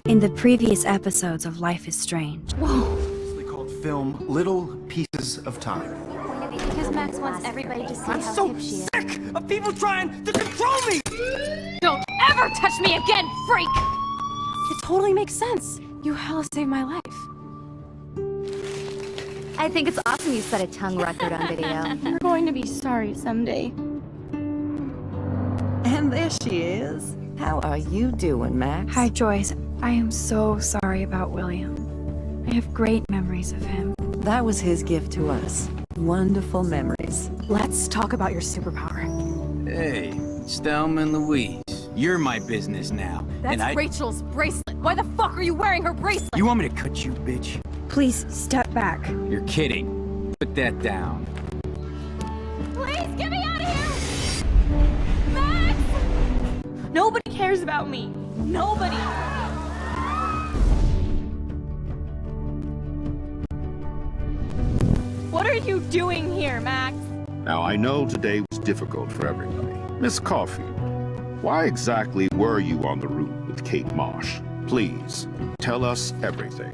In the previous episodes of Life is Strange. Whoa! It's called film Little Pieces of Time. Because Max wants everybody to see I'm how so hip she is. sick of people trying to control me! Don't ever touch me again, freak! It totally makes sense. You hella saved my life. I think it's awesome you set a tongue record on video. You're going to be sorry someday. And there she is. How are you doing, Max? Hi, Joyce. I am so sorry about William. I have great memories of him. That was his gift to us. Wonderful memories. Let's talk about your superpower. Hey, it's Thelma and Louise. You're my business now. That's Rachel's bracelet. Why the fuck are you wearing her bracelet? You want me to cut you, bitch? Please, step back. You're kidding. Put that down. Please, get me out of here! Max! Nobody cares about me. Nobody. What are you doing here, Max? Now, I know today was difficult for everybody. Miss Caulfield, why exactly were you on the route with Kate Marsh? Please, tell us everything.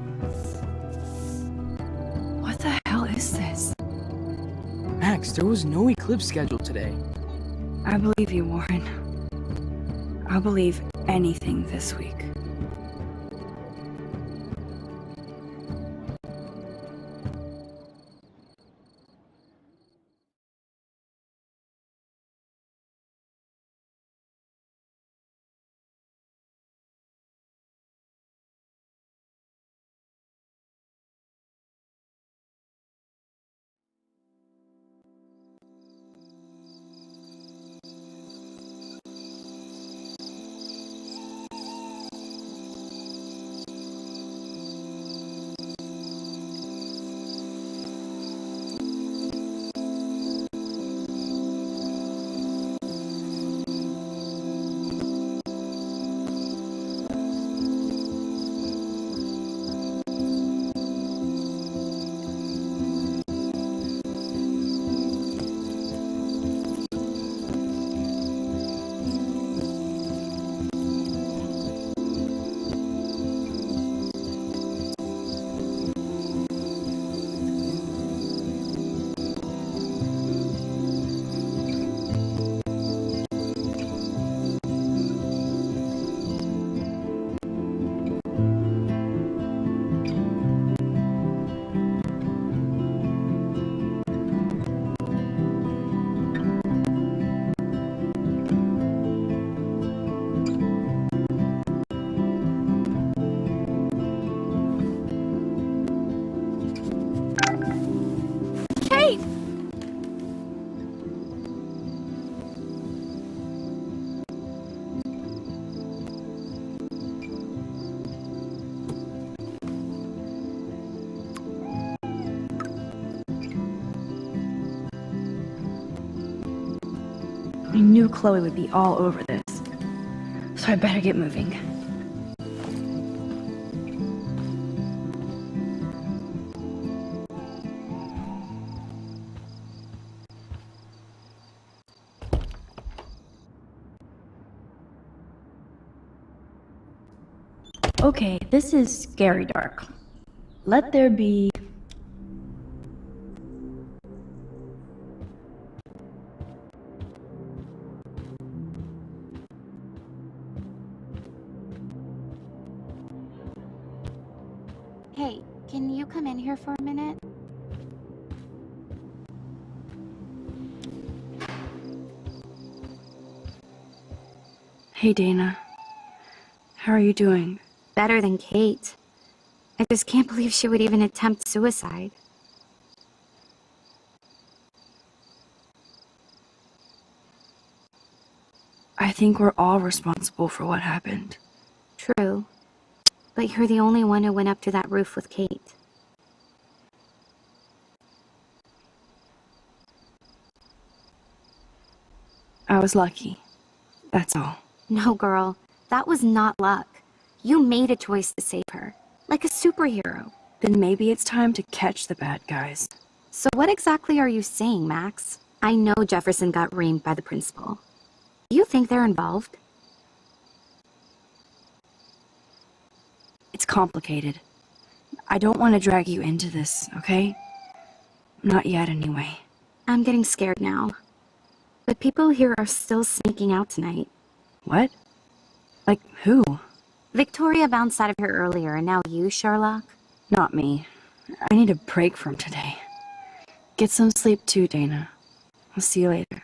What the hell is this? Max, there was no eclipse scheduled today. I believe you, Warren. I'll believe anything this week. I knew Chloe would be all over this, so I better get moving. Okay, this is scary dark. Let there be... Hey, can you come in here for a minute? Hey, Dana. How are you doing? Better than Kate. I just can't believe she would even attempt suicide. I think we're all responsible for what happened. True. But you're the only one who went up to that roof with Kate. I was lucky. That's all. No, girl. That was not luck. You made a choice to save her. Like a superhero. Then maybe it's time to catch the bad guys. So what exactly are you saying, Max? I know Jefferson got reamed by the principal. Do you think they're involved? It's complicated. I don't want to drag you into this, okay? Not yet, anyway. I'm getting scared now. But people here are still sneaking out tonight. What? Like, who? Victoria bounced out of here earlier, and now you, Sherlock? Not me. I need a break from today. Get some sleep too, Dana. I'll see you later.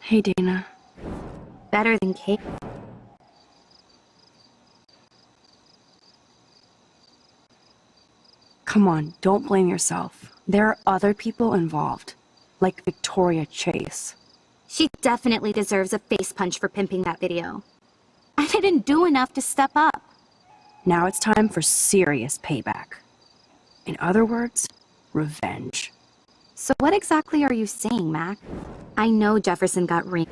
Hey, Dana. Better than Kate. Come on, don't blame yourself. There are other people involved. Like Victoria Chase. She definitely deserves a face punch for pimping that video. I didn't do enough to step up. Now it's time for serious payback. In other words, revenge. So what exactly are you saying, Mac? I know Jefferson got ring.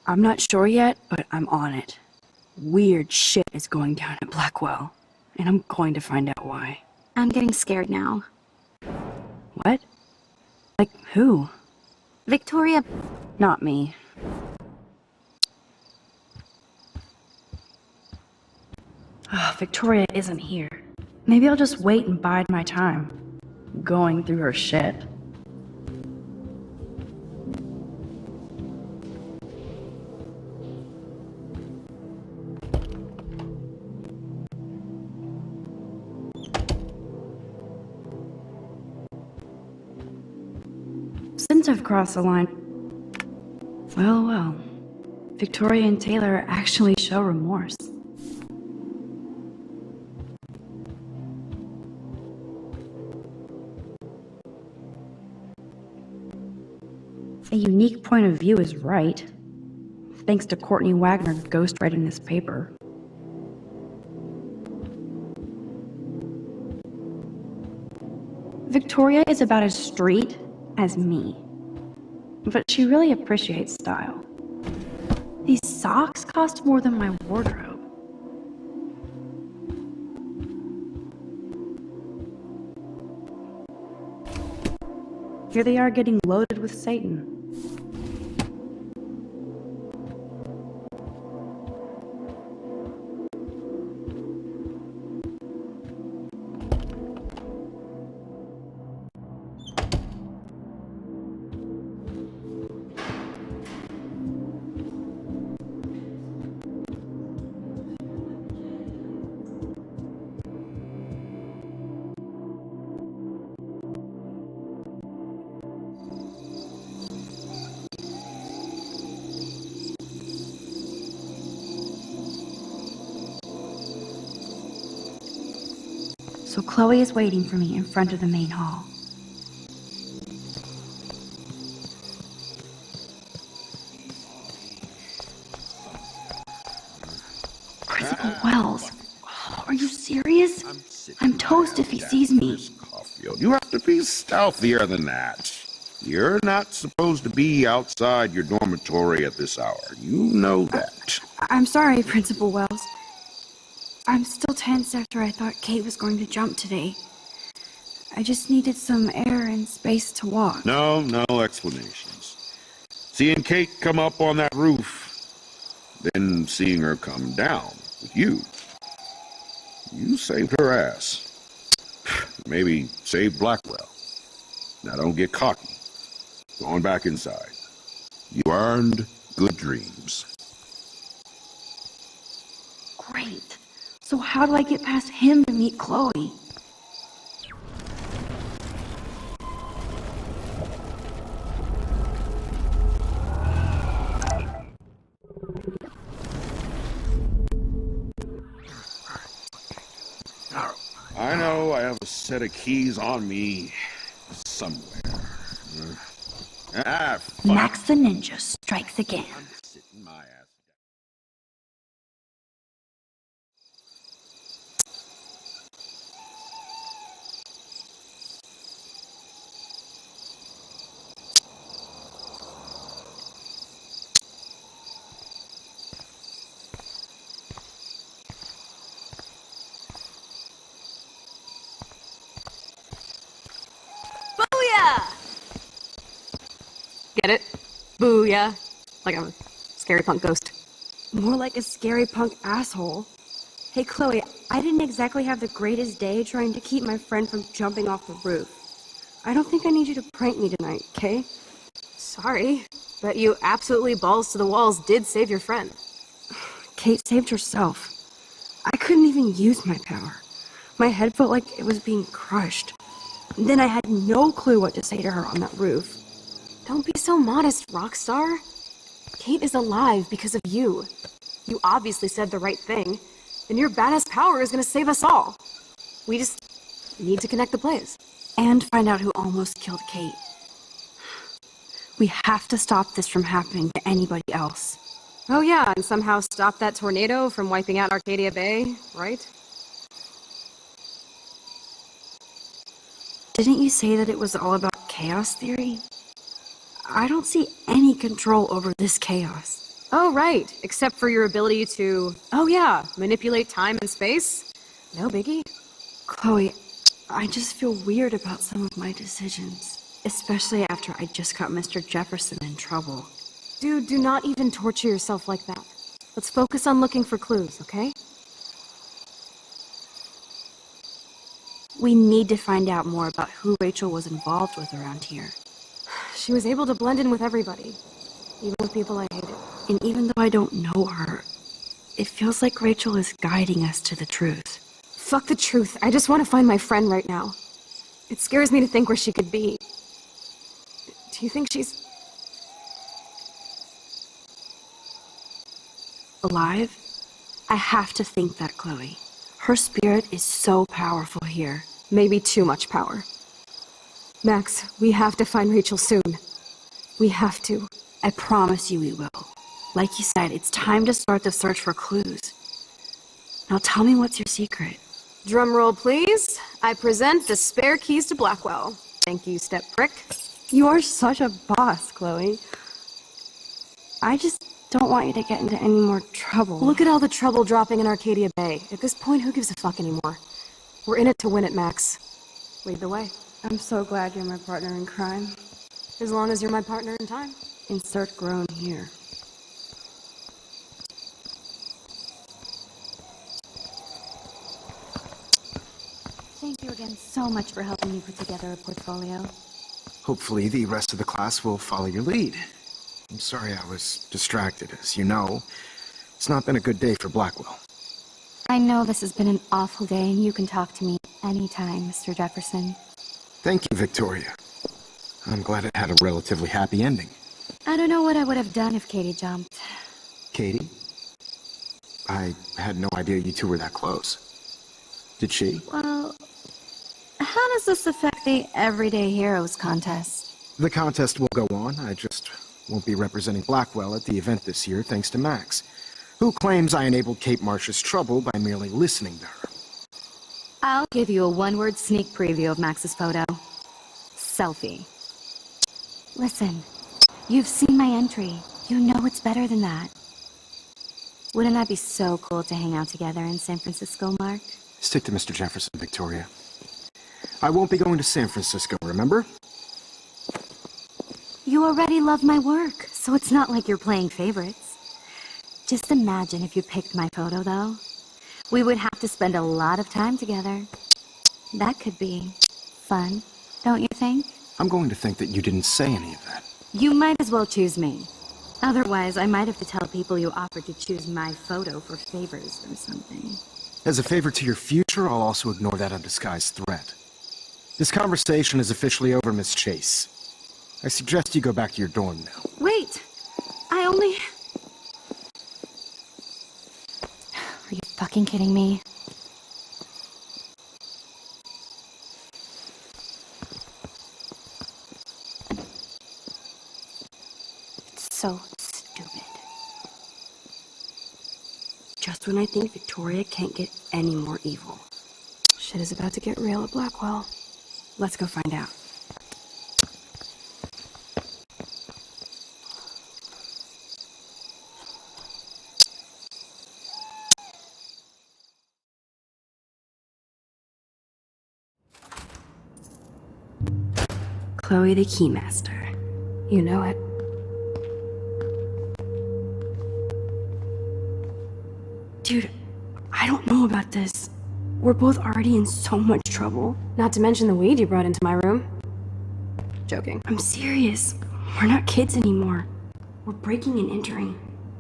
I'm not sure yet, but I'm on it. Weird shit is going down at Blackwell, and I'm going to find out why. I'm getting scared now. What? Like who? Victoria... Not me. Victoria isn't here. Maybe I'll just wait and bide my time. Going through her shit. Since I've crossed the line... Well. Victoria and Taylor actually show remorse. A unique point of view is right. Thanks to Courtney Wagner ghostwriting this paper. Victoria is about as street as me. But she really appreciates style. These socks cost more than my wardrobe. Here they are getting loaded with Satan. So Chloe is waiting for me in front of the main hall. Principal Wells, are you serious? I'm toast if he sees me. Caulfield, you have to be stealthier than that. You're not supposed to be outside your dormitory at this hour. You know that. I'm sorry, Principal Wells. I'm still tense after I thought Kate was going to jump today. I just needed some air and space to walk. No explanations. Seeing Kate come up on that roof, then seeing her come down with you. You saved her ass. Maybe saved Blackwell. Now don't get cocky. Going back inside. You earned good dreams. Great. So how do I get past him to meet Chloe? I know I have a set of keys on me somewhere. Fine. Max the Ninja strikes again. I'm sitting my ass down. Booyah! Get it? Booyah. Like I'm a scary punk ghost. More like a scary punk asshole. Hey, Chloe, I didn't exactly have the greatest day trying to keep my friend from jumping off the roof. I don't think I need you to prank me tonight, okay? Sorry, but you absolutely balls to the walls did save your friend. Kate saved herself. I couldn't even use my power. My head felt like it was being crushed. And then I had no clue what to say to her on that roof. Don't be so modest, Rockstar. Kate is alive because of you. You obviously said the right thing, and your badass power is gonna save us all. We just need to connect the plays. And find out who almost killed Kate. We have to stop this from happening to anybody else. Oh yeah, and somehow stop that tornado from wiping out Arcadia Bay, right? Didn't you say that it was all about chaos theory? I don't see any control over this chaos. Oh right, except for your ability to, oh yeah, manipulate time and space? No biggie. Chloe, I just feel weird about some of my decisions. Especially after I just got Mr. Jefferson in trouble. Dude, do not even torture yourself like that. Let's focus on looking for clues, okay? We need to find out more about who Rachel was involved with around here. She was able to blend in with everybody, even with people I hated. And even though I don't know her, it feels like Rachel is guiding us to the truth. Fuck the truth. I just want to find my friend right now. It scares me to think where she could be. Do you think she's alive? I have to think that, Chloe. Her spirit is so powerful here. Maybe too much power. Max, we have to find Rachel soon. We have to. I promise you we will. Like you said, it's time to start the search for clues. Now tell me, what's your secret? Drum roll, please. I present the spare keys to Blackwell. Thank you, step prick. You are such a boss, Chloe. I just don't want you to get into any more trouble. Look at all the trouble dropping in Arcadia Bay. At this point, who gives a fuck anymore? We're in it to win it, Max. Lead the way. I'm so glad you're my partner in crime. As long as you're my partner in time. Insert groan here. Thank you again so much for helping me put together a portfolio. Hopefully the rest of the class will follow your lead. I'm sorry I was distracted. As you know, it's not been a good day for Blackwell. I know this has been an awful day, and you can talk to me anytime, Mr. Jefferson. Thank you, Victoria. I'm glad it had a relatively happy ending. I don't know what I would have done if Katie jumped. Katie? I had no idea you two were that close. Did she? Well, how does this affect the Everyday Heroes contest? The contest will go on. I just won't be representing Blackwell at the event this year, thanks to Max, who claims I enabled Kate Marsh's trouble by merely listening to her. I'll give you a one-word sneak preview of Max's photo. Selfie. Listen, you've seen my entry. You know it's better than that. Wouldn't that be so cool to hang out together in San Francisco, Mark? Stick to Mr. Jefferson, Victoria. I won't be going to San Francisco, remember? You already love my work, so it's not like you're playing favorites. Just imagine if you picked my photo, though. We would have to spend a lot of time together. That could be fun, don't you think? I'm going to think that you didn't say any of that. You might as well choose me. Otherwise, I might have to tell people you offered to choose my photo for favors or something. As a favor to your future, I'll also ignore that undisguised threat. This conversation is officially over, Miss Chase. I suggest you go back to your dorm now. Wait! I only... Are you fucking kidding me? It's so stupid. Just when I think Victoria can't get any more evil. Shit is about to get real at Blackwell. Let's go find out. Chloe the Keymaster. You know it. Dude, I don't know about this. We're both already in so much trouble. Not to mention the weed you brought into my room. Joking. I'm serious. We're not kids anymore. We're breaking and entering.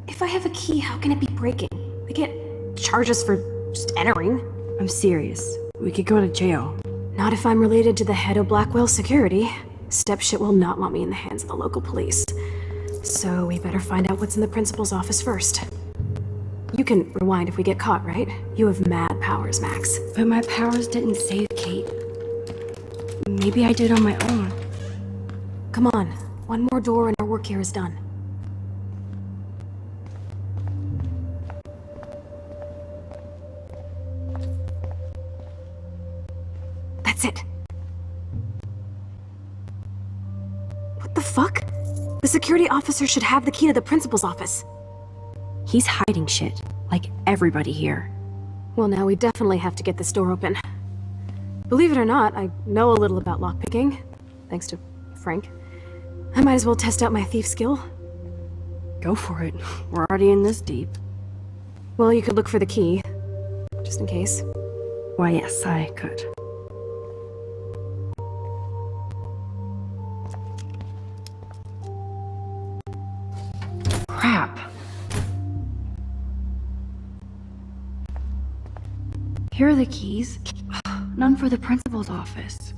If I have a key, how can it be breaking? They get charges for just entering. I'm serious. We could go to jail. Not if I'm related to the head of Blackwell Security. Stepshit will not want me in the hands of the local police. So we better find out what's in the principal's office first. You can rewind if we get caught, right? You have mad powers, Max. But my powers didn't save Kate. Maybe I did on my own. Come on, one more door and our work here is done. That's it. What the fuck? The security officer should have the key to the principal's office. He's hiding shit, like everybody here. Well, now we definitely have to get this door open. Believe it or not, I know a little about lockpicking, thanks to Frank. I might as well test out my thief skill. Go for it. We're already in this deep. Well, you could look for the key, just in case. Why, yes, I could. Crap. Here are the keys. None for the principal's office.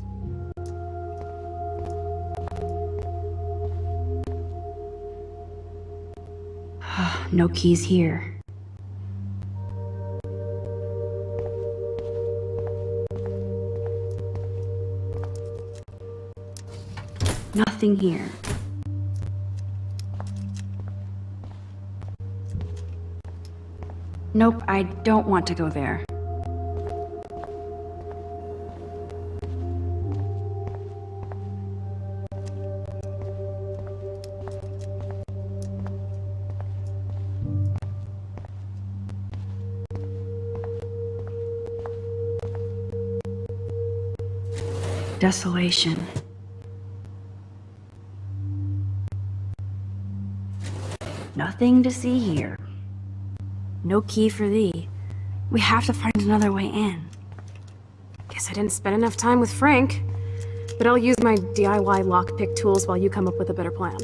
No keys here. Nothing here. Nope, I don't want to go there. Desolation. Nothing to see here. No key for thee. We have to find another way in. Guess I didn't spend enough time with Frank. But I'll use my DIY lockpick tools while you come up with a better plan.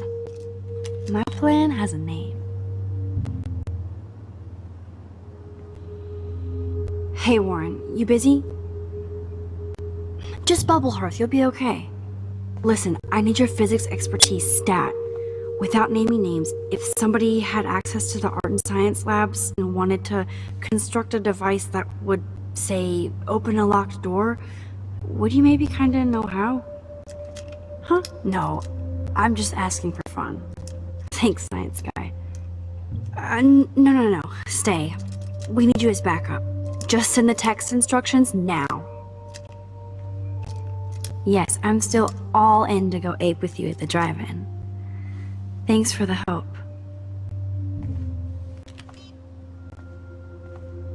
My plan has a name. Hey Warren, you busy? Just bubble hearth, you'll be okay. Listen, I need your physics expertise stat. Without naming names, if somebody had access to the art and science labs and wanted to construct a device that would, say, open a locked door, would you maybe kinda know how? Huh? No, I'm just asking for fun. Thanks, science guy. No. Stay. We need you as backup. Just send the text instructions now. Yes, I'm still all in to go ape with you at the drive-in. Thanks for the hope.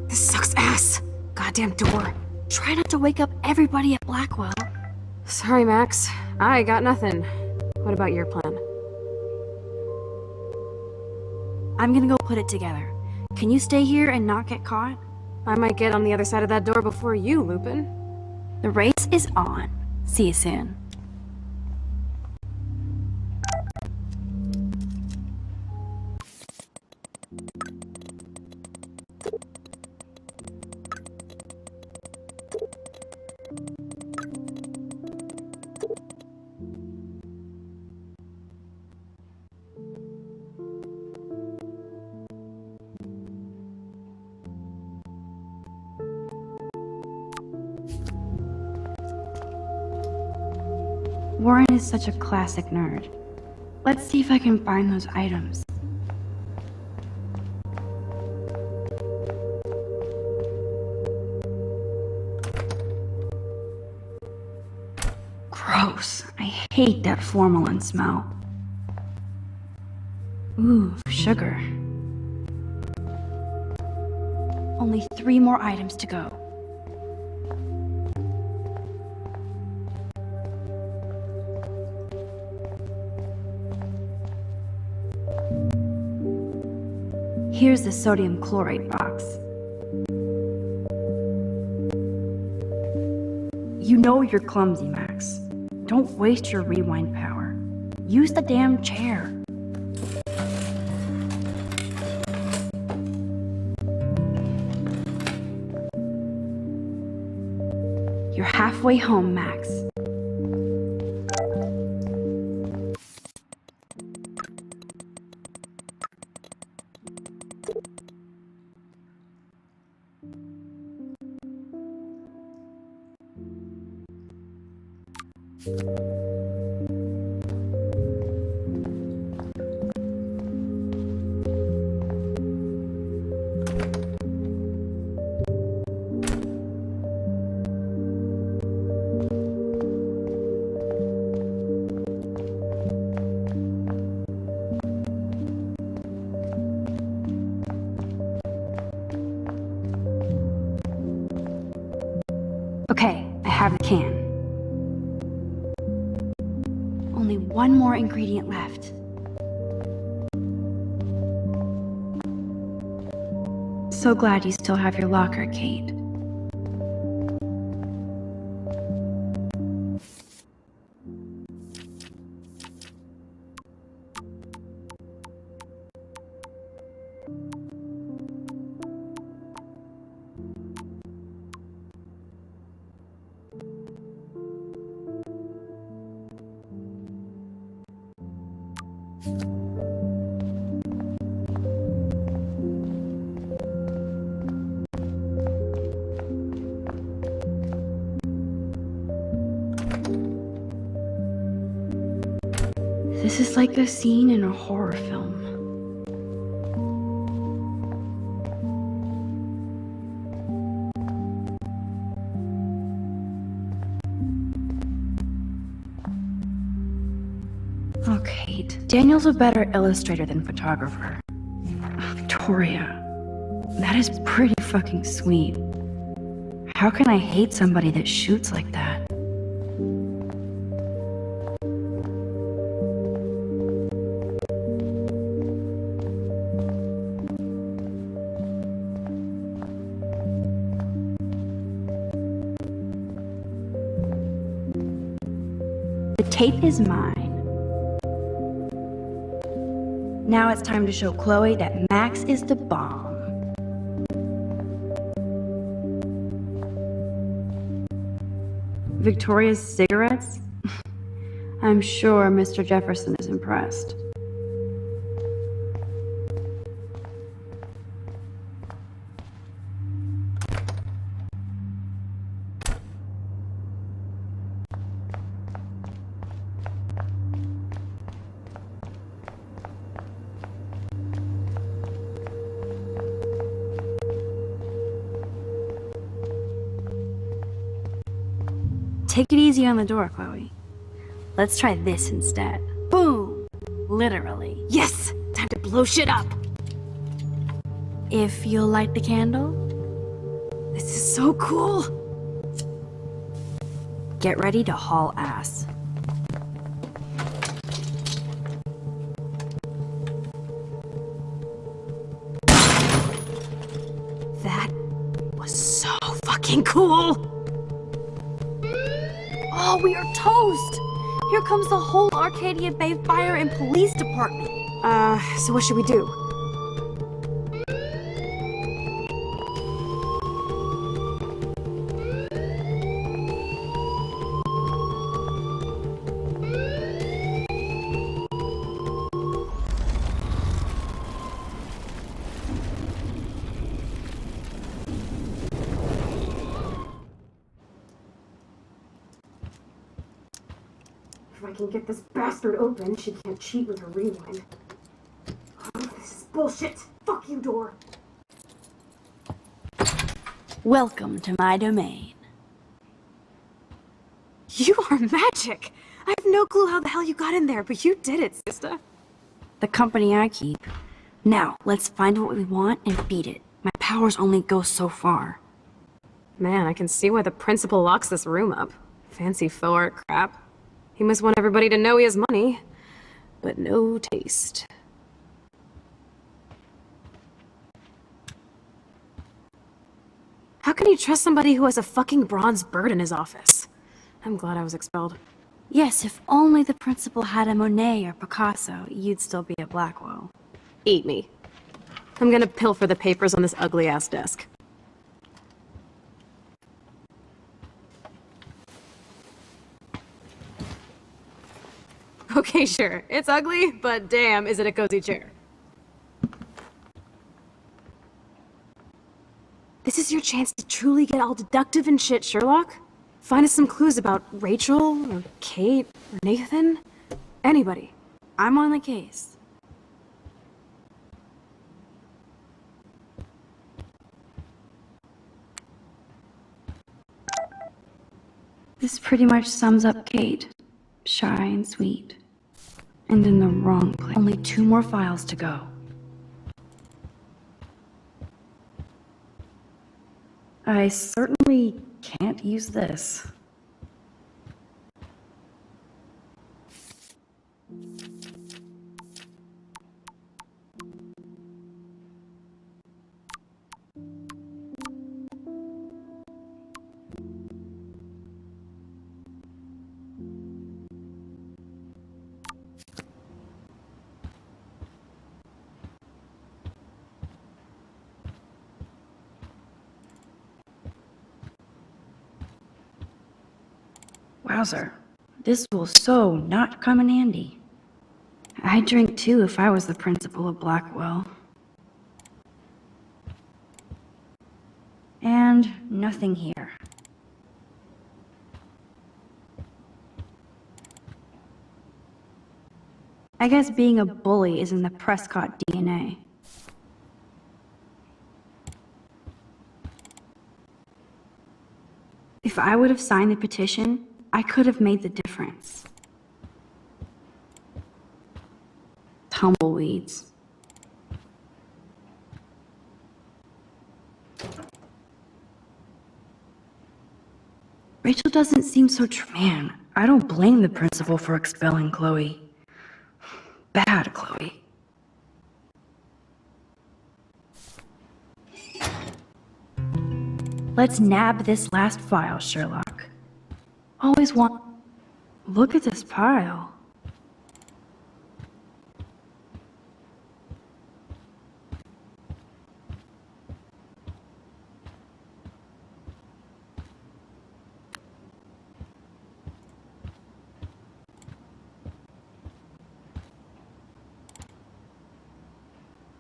This sucks ass. Goddamn door. Try not to wake up everybody at Blackwell. Sorry, Max. I got nothing. What about your plan? I'm gonna go put it together. Can you stay here and not get caught? I might get on the other side of that door before you, Lupin. The race is on. See you soon. Warren is such a classic nerd. Let's see if I can find those items. Gross. I hate that formalin smell. Ooh, sugar. Only 3 more items to go. Here's the sodium chloride box. You know you're clumsy, Max. Don't waste your rewind power. Use the damn chair. You're halfway home, Max. Okay, I have the can. Only one more ingredient left. So glad you still have your locker, Kate. This is like a scene in a horror film. Oh, Kate. Daniel's a better illustrator than photographer. Victoria. That is pretty fucking sweet. How can I hate somebody that shoots like that? The tape is mine. Now it's time to show Chloe that Max is the bomb. Victoria's cigarettes? I'm sure Mr. Jefferson is impressed. Take it easy on the door, Chloe. Let's try this instead. Boom! Literally. Yes! Time to blow shit up! If you'll light the candle, This is so cool! get ready to haul ass. That was so fucking cool! Oh, we are toast! Here comes the whole Arcadia Bay Fire and Police Department. So what should we do? If I can get this bastard open, she can't cheat with her rewind. Oh, this is bullshit! Fuck you, door! Welcome to my domain. You are magic! I have no clue how the hell you got in there, but you did it, sister. The company I keep. Now, let's find what we want and beat it. My powers only go so far. Man, I can see why the principal locks this room up. Fancy faux art crap. He must want everybody to know he has money, but no taste. How can you trust somebody who has a fucking bronze bird in his office? I'm glad I was expelled. Yes, if only the principal had a Monet or Picasso, you'd still be at Blackwell. Eat me. I'm gonna pilfer the papers on this ugly-ass desk. Okay, sure. It's ugly, but damn, is it a cozy chair. This is your chance to truly get all deductive and shit, Sherlock. Find us some clues about Rachel, or Kate, or Nathan. Anybody. I'm on the case. This pretty much sums up Kate. Shy and sweet. And in the wrong place. Only 2 more files to go. I certainly can't use this. Wowzer, this will so not come in handy. I'd drink too if I was the principal of Blackwell. And nothing here. I guess being a bully is in the Prescott DNA. If I would have signed the petition, I could have made the difference. Tumbleweeds. Rachel doesn't seem so man, I don't blame the principal for expelling Chloe. Bad Chloe. Let's nab this last file, Sherlock. Always want... Look at this pile.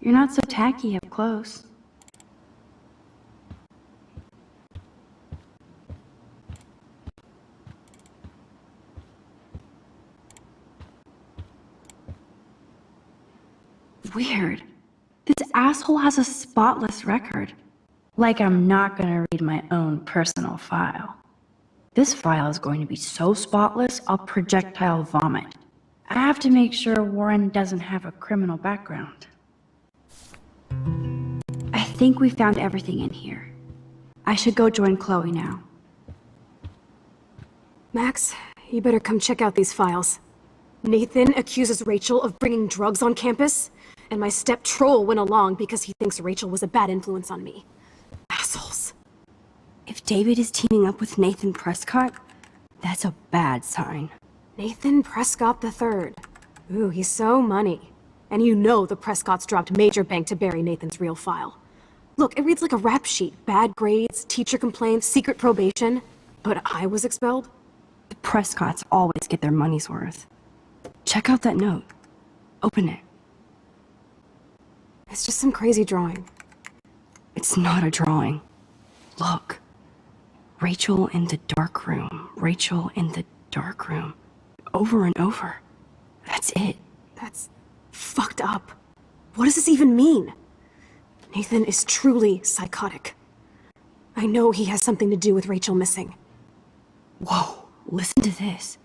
You're not so tacky up close. Weird. This asshole has a spotless record. Like I'm not gonna read my own personal file. This file is going to be so spotless, I'll projectile vomit. I have to make sure Warren doesn't have a criminal background. I think we found everything in here. I should go join Chloe now. Max, you better come check out these files. Nathan accuses Rachel of bringing drugs on campus, and my step-troll went along because he thinks Rachel was a bad influence on me. Assholes. If David is teaming up with Nathan Prescott, that's a bad sign. Nathan Prescott III. Ooh, he's so money. And you know the Prescotts dropped major bank to bury Nathan's real file. Look, it reads like a rap sheet. Bad grades, teacher complaints, secret probation. But I was expelled? The Prescotts always get their money's worth. Check out that note. Open it. It's just some crazy drawing. It's not a drawing. Look. Rachel in the dark room. Rachel in the dark room. Over and over. That's it. That's fucked up. What does this even mean? Nathan is truly psychotic. I know he has something to do with Rachel missing. Whoa, listen to this.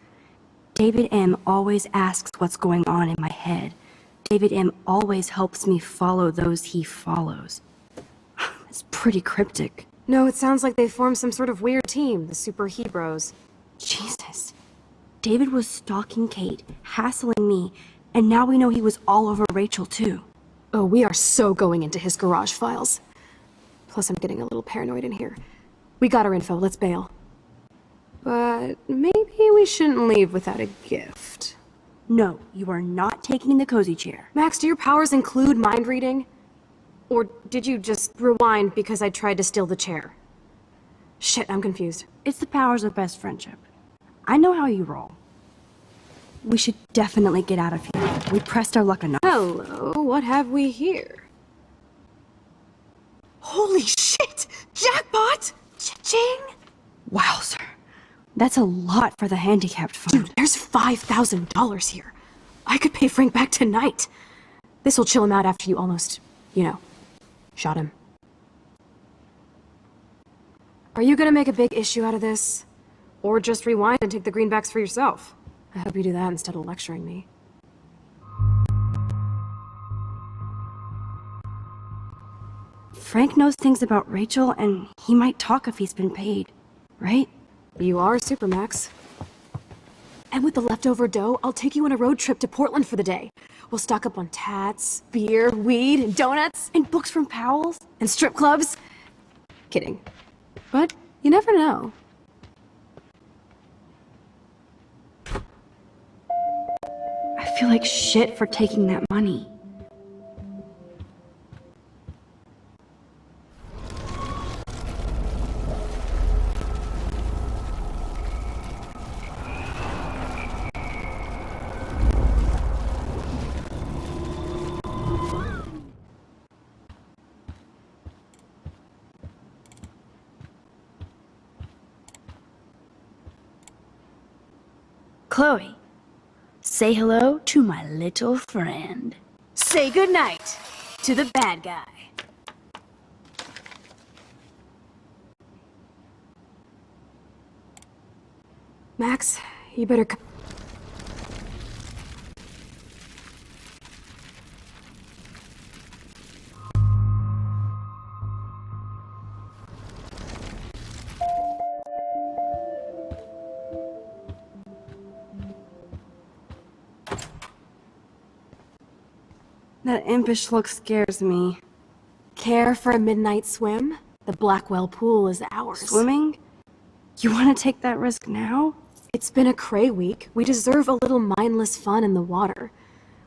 David M. always asks what's going on in my head. David M. always helps me follow those he follows. It's pretty cryptic. No, it sounds like they formed some sort of weird team, the Super Hebrews. Jesus. David was stalking Kate, hassling me, and now we know he was all over Rachel too. Oh, we are so going into his garage files. Plus, I'm getting a little paranoid in here. We got our info, let's bail. But maybe we shouldn't leave without a gift. No, you are not taking the cozy chair. Max, do your powers include mind reading? Or did you just rewind because I tried to steal the chair? Shit, I'm confused. It's the powers of best friendship. I know how you roll. We should definitely get out of here. We pressed our luck enough. Hello, what have we here? Holy shit! Jackpot! Cha-ching! Wow, sir. That's a lot for the handicapped fund. Dude, there's $5,000 here. I could pay Frank back tonight. This'll chill him out after you almost, shot him. Are you gonna make a big issue out of this? Or just rewind and take the greenbacks for yourself? I hope you do that instead of lecturing me. Frank knows things about Rachel, and he might talk if he's been paid, right? You are Supermax. And with the leftover dough, I'll take you on a road trip to Portland for the day. We'll stock up on tats, beer, weed, and donuts. And books from Powell's? And strip clubs. Kidding. But you never know. I feel like shit for taking that money. Chloe, say hello to my little friend. Say goodnight to the bad guy. Max, you better come. That impish look scares me. Care for a midnight swim? The Blackwell pool is ours. Swimming? You want to take that risk now? It's been a cray week. We deserve a little mindless fun in the water.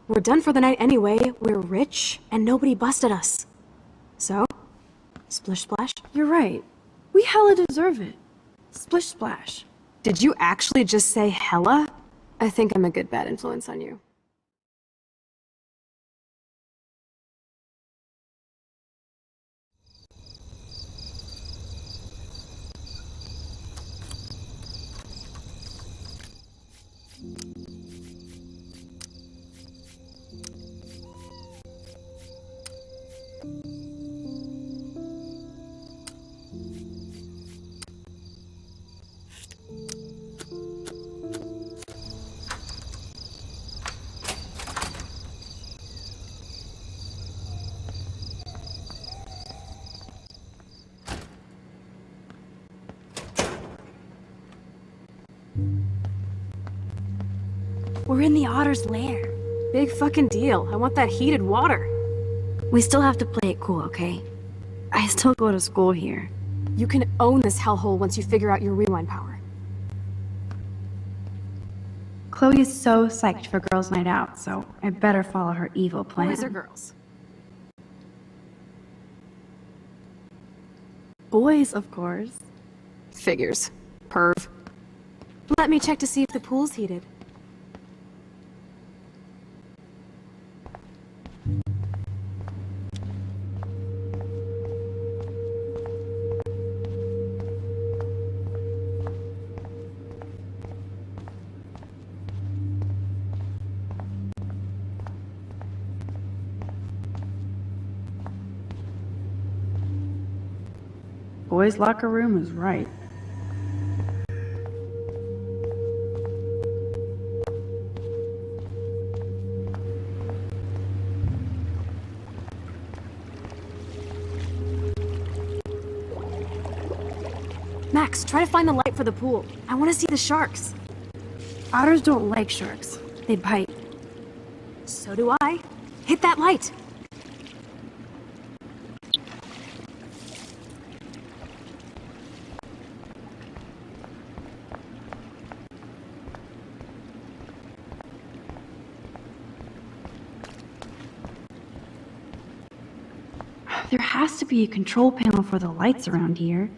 We're done for the night anyway. We're rich, and nobody busted us. So, splish splash? You're right. We hella deserve it. Splish splash. Did you actually just say hella? I think I'm a good bad influence on you. We're in the otter's lair. Big fucking deal. I want that heated water. We still have to play it cool, okay? I still go to school here. You can own this hellhole once you figure out your rewind power. Chloe is so psyched for girls' night out, so I better follow her evil plan. Boys or girls? Boys, of course. Figures. Perv. Let me check to see if the pool's heated. Boys' locker room is right. Max, try to find the light for the pool. I want to see the sharks. Otters don't like sharks. They bite. So do I. Hit that light. There has to be a control panel for the lights around here.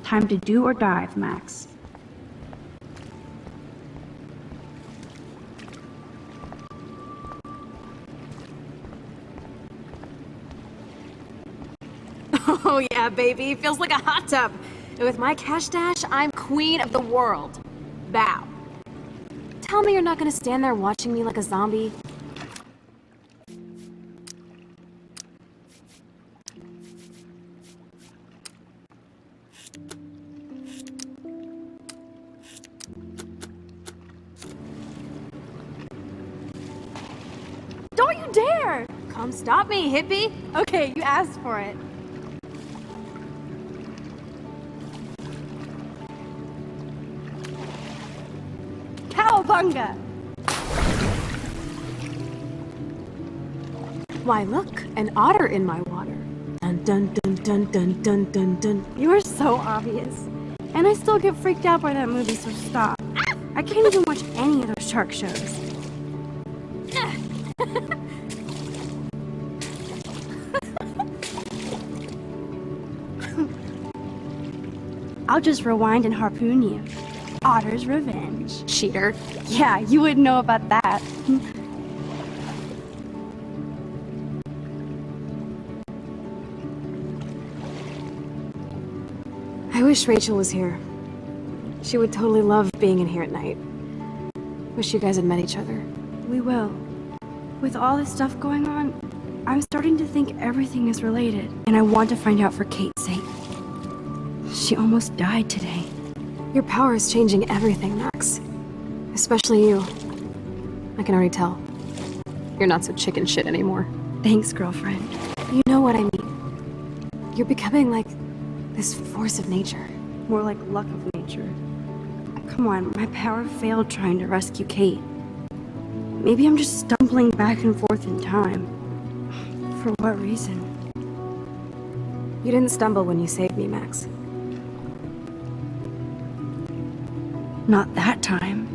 Time to do or dive, Max. Oh yeah, baby. Feels like a hot tub. And with my cash dash, I'm queen of the world. Bow. Tell me you're not gonna stand there watching me like a zombie. Don't you dare! Come stop me, hippie! Okay, you asked for it. Cowabunga! Why, look, an otter in my water. Dun dun dun dun dun dun dun dun. You're so obvious. And I still get freaked out by that movie, so stop. I can't even watch any of those shark shows. I'll just rewind and harpoon you. Otter's revenge. Cheater. Yeah, you wouldn't know about that. I wish Rachel was here. She would totally love being in here at night. Wish you guys had met each other. We will. With all this stuff going on, I'm starting to think everything is related, and I want to find out for Kate's sake. She almost died today. Your power is changing everything, Max. Especially you. I can already tell. You're not so chicken shit anymore. Thanks, girlfriend. You know what I mean. You're becoming like this force of nature. More like luck of nature. Come on, my power failed trying to rescue Kate. Maybe I'm just stumbling back and forth in time. For what reason? You didn't stumble when you saved me, Max. Not that time.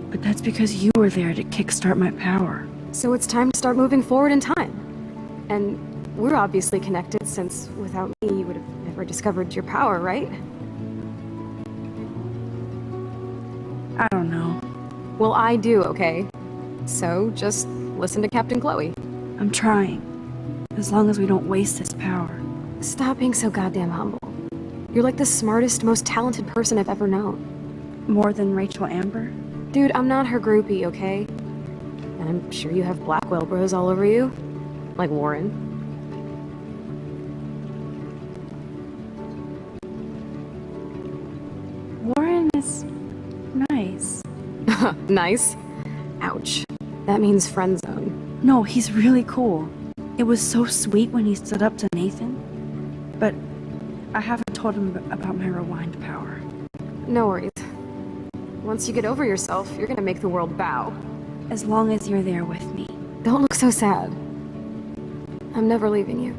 But that's because you were there to kickstart my power. So it's time to start moving forward in time. And we're obviously connected, since without me you would have never discovered your power, right? I don't know. Well, I do, okay? So just listen to Captain Chloe. I'm trying. As long as we don't waste this power. Stop being so goddamn humble. You're like the smartest, most talented person I've ever known. More than Rachel Amber? Dude, I'm not her groupie, okay? And I'm sure you have Blackwell bros all over you. Like Warren. Warren is nice. Nice? Ouch. That means friend zone. No, he's really cool. It was so sweet when he stood up to Nathan. But I haven't told him about my rewind power. No worries. Once you get over yourself, you're gonna make the world bow. As long as you're there with me. Don't look so sad. I'm never leaving you.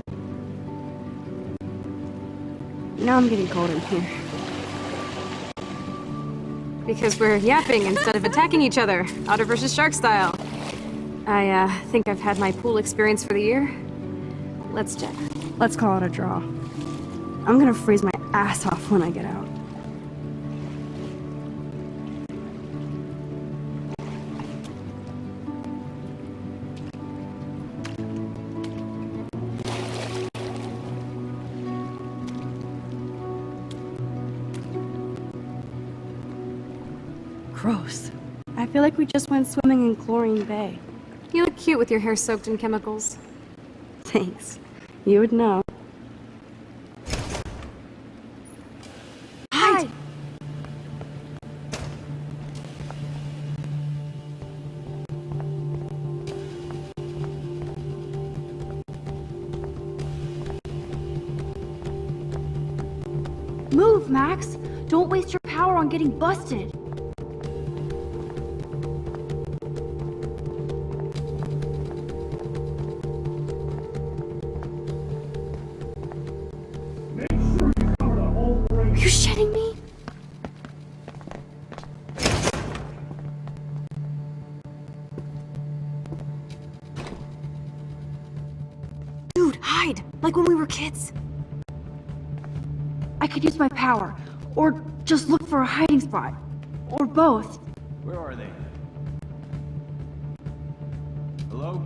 Now I'm getting cold in here. Because we're yapping instead of attacking each other, otter versus shark style. I think I've had my pool experience for the year. Let's check. Let's call it a draw. I'm gonna freeze my ass off when I get out. Gross. I feel like we just went swimming in Chlorine Bay. You look cute with your hair soaked in chemicals. Thanks. You would know. Hide! Move, Max! Don't waste your power on getting busted! Are you shitting me? Dude, hide! Like when we were kids. I could use my power, or just look for a hiding spot. Or both. Where are they? Hello?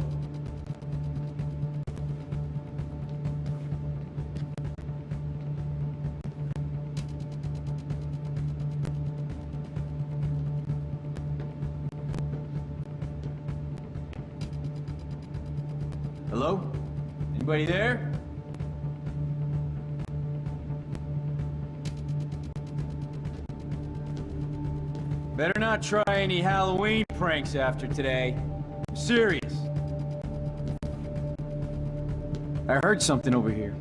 Hello? Anybody there? Better not try any Halloween pranks after today. I'm serious. I heard something over here.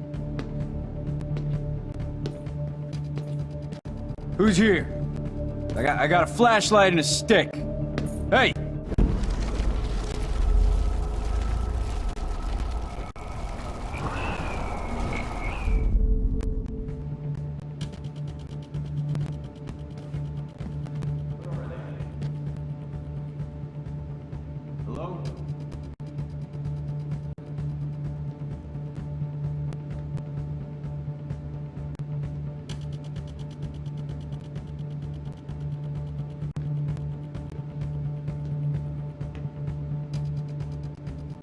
Who's here? I got a flashlight and a stick. Hey! Hello?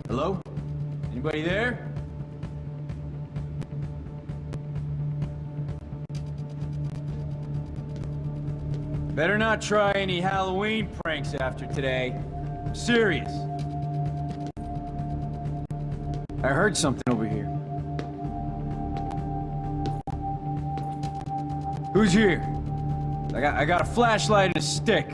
Hello? Anybody there? Better not try any Halloween pranks after today. I'm serious. I heard something over here. Who's here? I got a flashlight and a stick.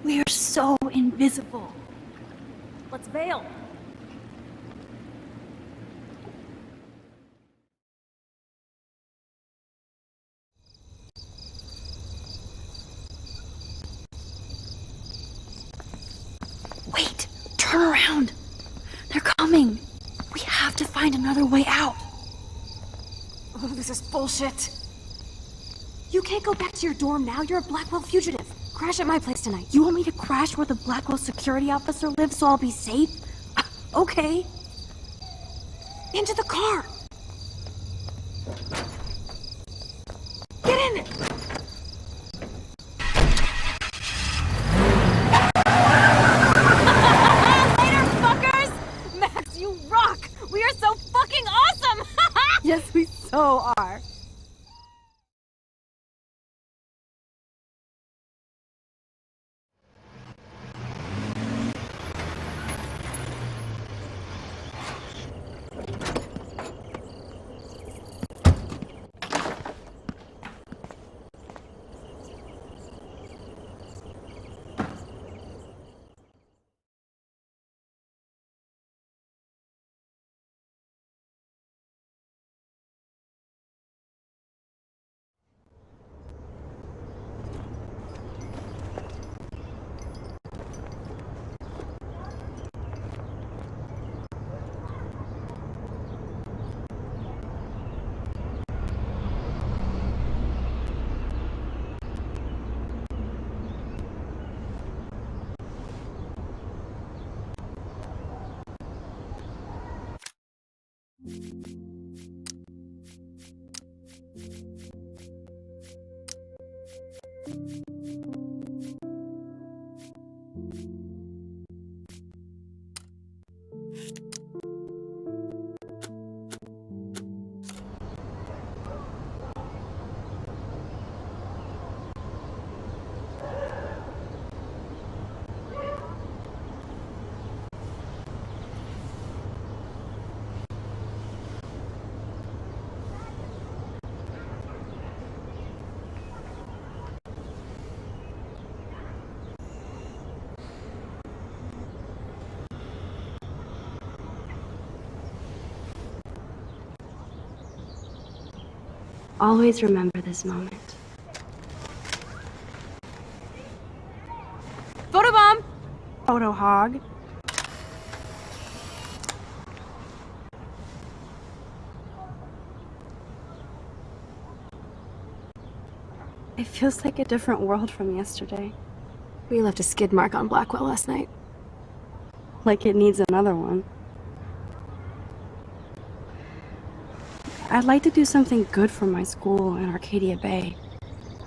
We are so invisible. Let's bail. Wait, turn around. They're coming. We have to find another way out. Oh, this is bullshit. You can't go back to your dorm now. You're a Blackwell fugitive. Crash at my place tonight. You want me to crash where the Blackwell security officer lives so I'll be safe? Okay. Into the car. Get in. Later, fuckers! Max, you rock! We are so fucking awesome! Yes, we so are. always remember this moment. Photobomb! Photo hog. It feels like a different world from yesterday. We left a skid mark on Blackwell last night. Like it needs another one. I'd like to do something good for my school in Arcadia Bay.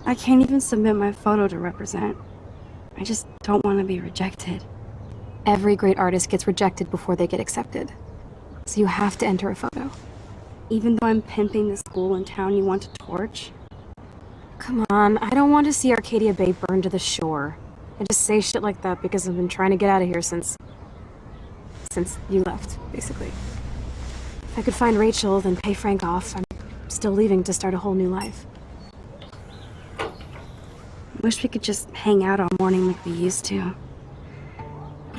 I can't even submit my photo to represent. I just don't want to be rejected. Every great artist gets rejected before they get accepted. So you have to enter a photo. Even though I'm pimping the school in town you want to torch? Come on, I don't want to see Arcadia Bay burned to the shore. I just say shit like that because I've been trying to get out of here since you left, basically. If I could find Rachel, then pay Frank off, I'm still leaving to start a whole new life. Wish we could just hang out all morning like we used to.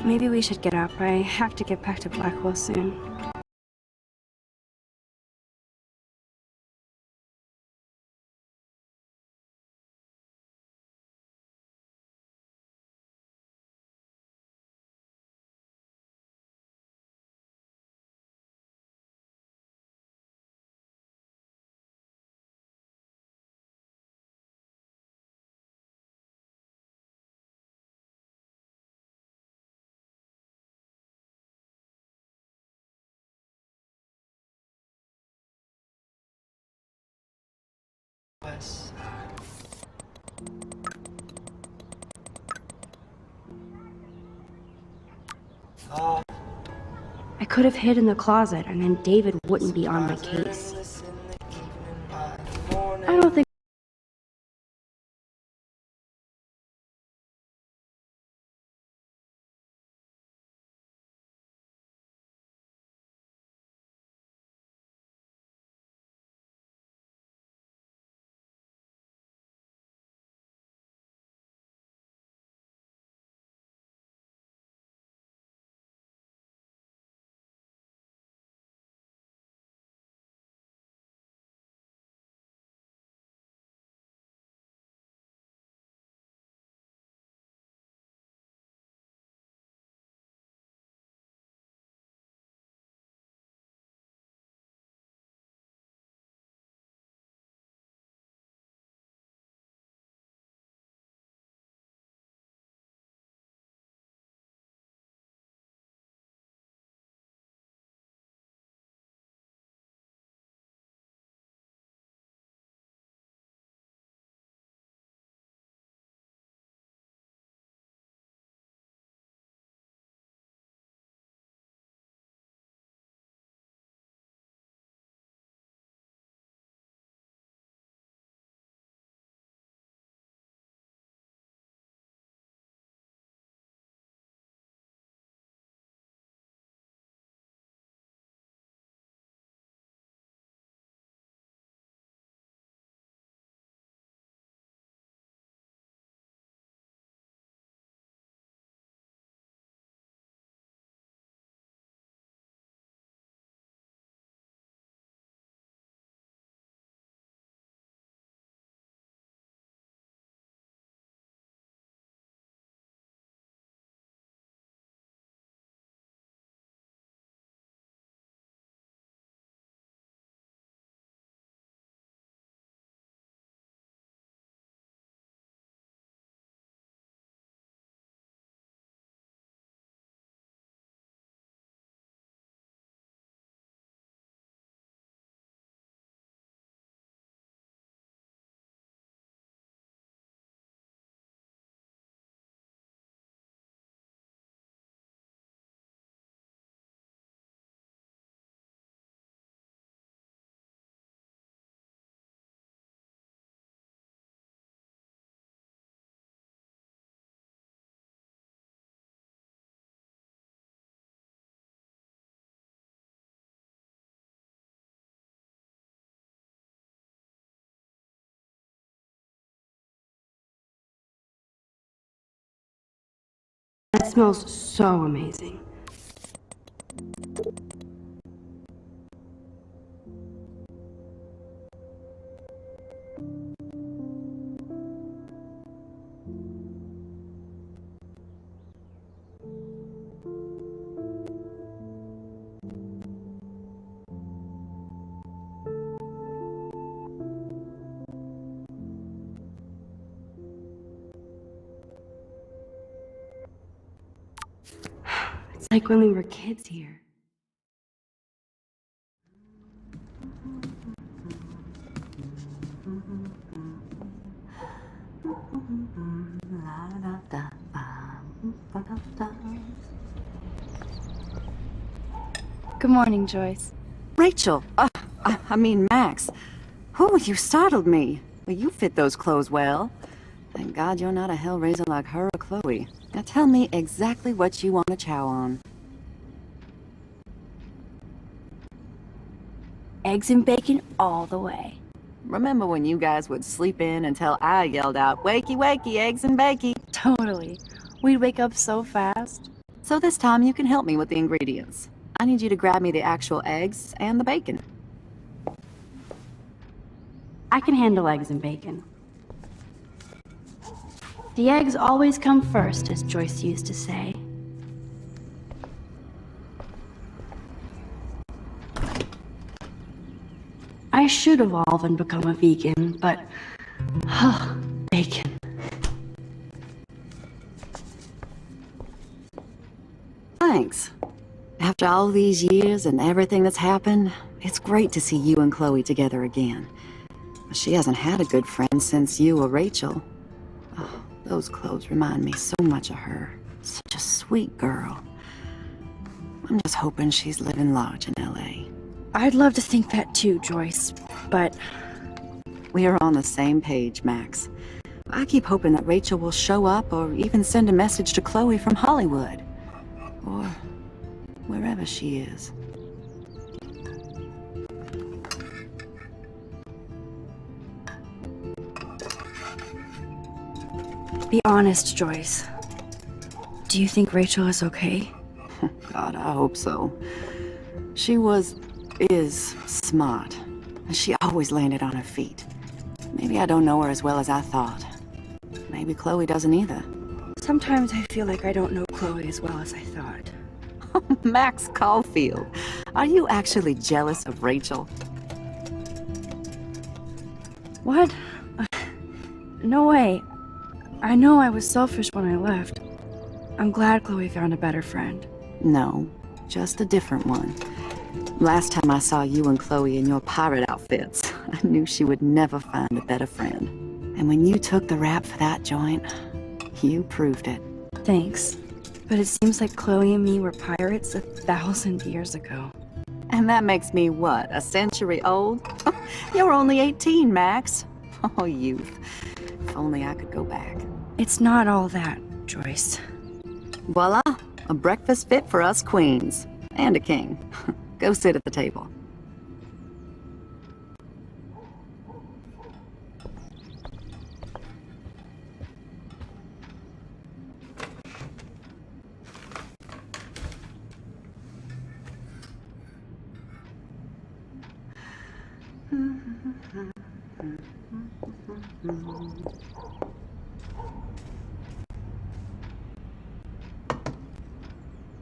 Maybe we should get up. I have to get back to Blackwell soon. I could have hid in the closet and then David wouldn't be on my case. I don't think that smells so amazing. like when we were kids here. Good morning, Joyce. Rachel! I mean, Max. Oh, you startled me. Well, you fit those clothes well. Thank God you're not a hellraiser like her or Chloe. Now tell me exactly what you want to chow on. Eggs and bacon all the way. Remember when you guys would sleep in until I yelled out, "Wakey, wakey, eggs and bakey"? Totally. We'd wake up so fast. So this time you can help me with the ingredients. I need you to grab me the actual eggs and the bacon. I can handle eggs and bacon. The eggs always come first, as Joyce used to say. I should evolve and become a vegan, but... bacon. Thanks. After all these years and everything that's happened, it's great to see you and Chloe together again. She hasn't had a good friend since you or Rachel. Oh, those clothes remind me so much of her. Such a sweet girl. I'm just hoping she's living large in LA. I'd love to think that too, Joyce, but... We are on the same page, Max. I keep hoping that Rachel will show up or even send a message to Chloe from Hollywood. Or wherever she is. Be honest, Joyce. Do you think Rachel is okay? God, I hope so. She is smart. And she always landed on her feet. Maybe I don't know her as well as I thought. Maybe Chloe doesn't either. Sometimes I feel like I don't know Chloe as well as I thought. Max Caulfield, are you actually jealous of Rachel? What? No way. I know I was selfish when I left. I'm glad Chloe found a better friend. No, just a different one. Last time I saw you and Chloe in your pirate outfits, I knew she would never find a better friend. And when you took the rap for that joint, you proved it. Thanks. But it seems like Chloe and me were pirates 1,000 years ago. And that makes me what, a century old? You're only 18, Max. Oh, youth. If only I could go back. It's not all that, Joyce. Voila, a breakfast fit for us queens. And a king. Go sit at the table.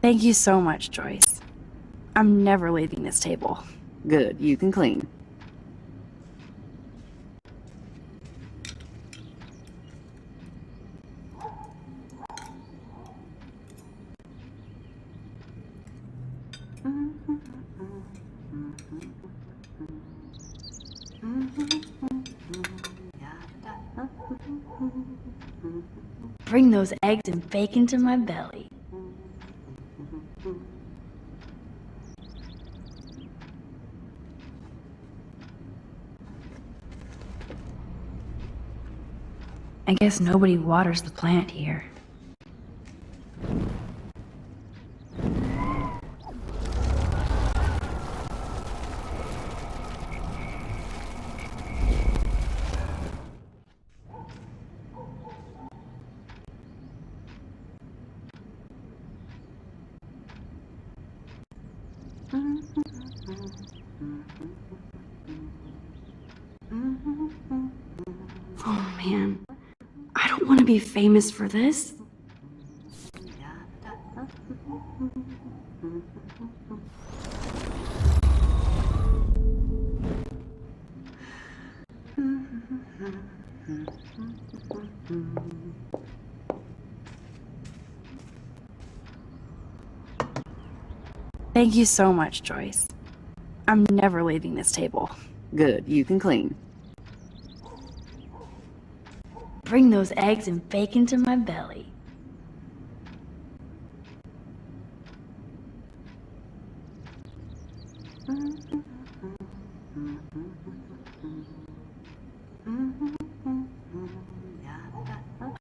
Thank you so much, Joyce. I'm never leaving this table. Good, you can clean. Bring those eggs and bacon to my belly. I guess nobody waters the plant here. Oh man, I don't want to be famous for this. Thank you so much, Joyce. I'm never leaving this table. Good, you can clean. Bring those eggs and bacon to my belly.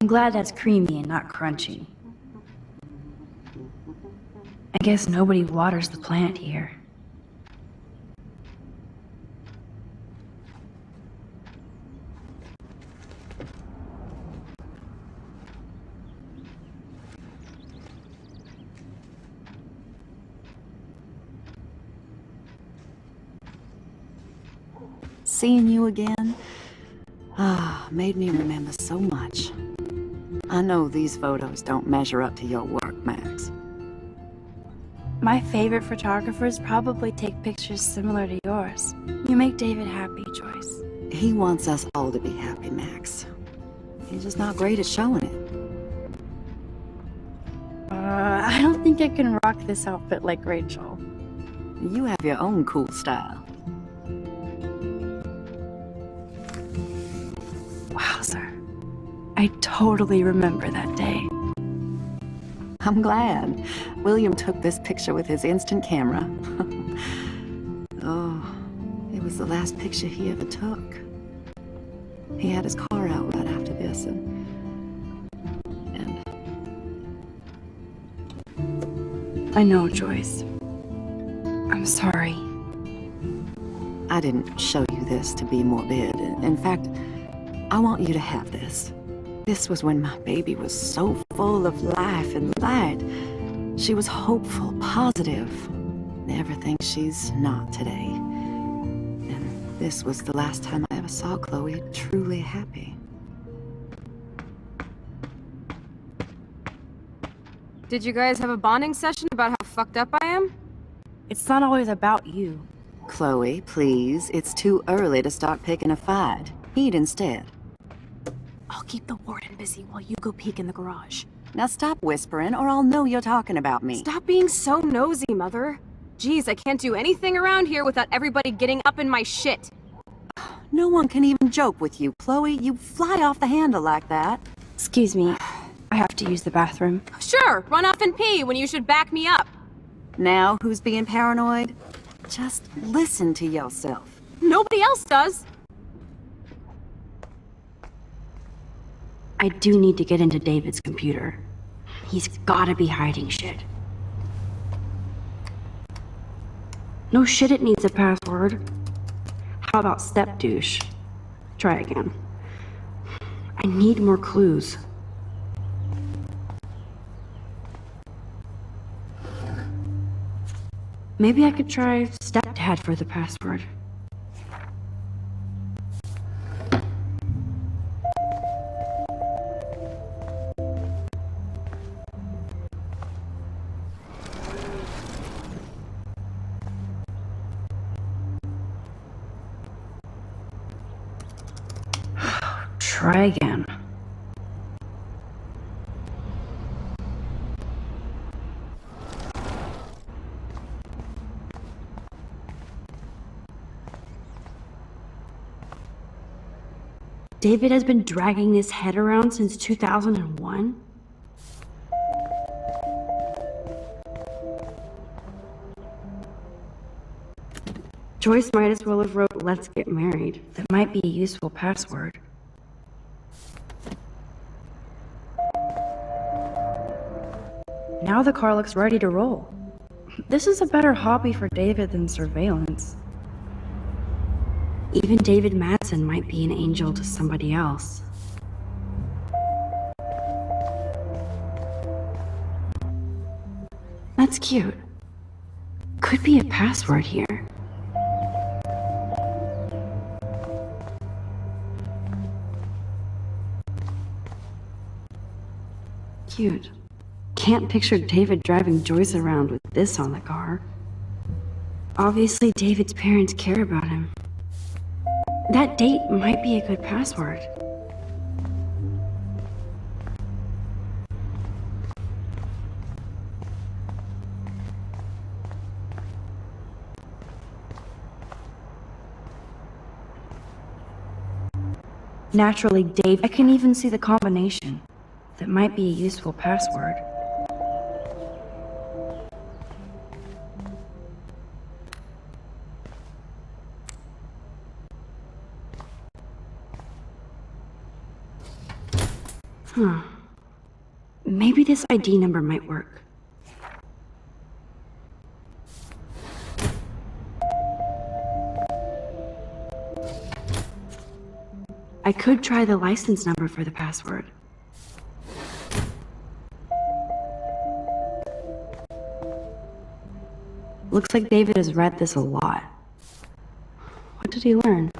I'm glad that's creamy and not crunchy. I guess nobody waters the plant here. Seeing you again, made me remember so much. I know these photos don't measure up to your work, Max. My favorite photographers probably take pictures similar to yours. You make David happy, Joyce. He wants us all to be happy, Max. He's just not great at showing it. I don't think I can rock this outfit like Rachel. You have your own cool style. Wowzer. I totally remember that day. I'm glad. William took this picture with his instant camera. Oh, it was the last picture he ever took. He had his car out right after this, and I know, Joyce. I'm sorry. I didn't show you this to be morbid. In fact, I want you to have this. This was when my baby was so full of life and light. She was hopeful, positive. Everything she's not today. And this was the last time I ever saw Chloe truly happy. Did you guys have a bonding session about how fucked up I am? It's not always about you. Chloe, please. It's too early to start picking a fight. Eat instead. I'll keep the warden busy while you go peek in the garage. Now stop whispering, or I'll know you're talking about me. Stop being so nosy, Mother. Jeez, I can't do anything around here without everybody getting up in my shit. No one can even joke with you, Chloe. You fly off the handle like that. Excuse me. I have to use the bathroom. Sure, run off and pee when you should back me up. Now who's being paranoid? Just listen to yourself. Nobody else does. I do need to get into David's computer. He's gotta be hiding shit. No shit, it needs a password. How about step douche? Try again. I need more clues. Maybe I could try stepdad for the password. Try again. David has been dragging his head around since 2001? Joyce might as well have wrote, "Let's get married." That might be a useful password. Now the car looks ready to roll. This is a better hobby for David than surveillance. Even David Madsen might be an angel to somebody else. That's cute. Could be a password here. Cute. Can't picture David driving Joyce around with this on the car. Obviously, David's parents care about him. That date might be a good password. Naturally, Dave, I can even see the combination. That might be a useful password. Huh. Maybe this ID number might work. I could try the license number for the password. Looks like David has read this a lot. What did he learn?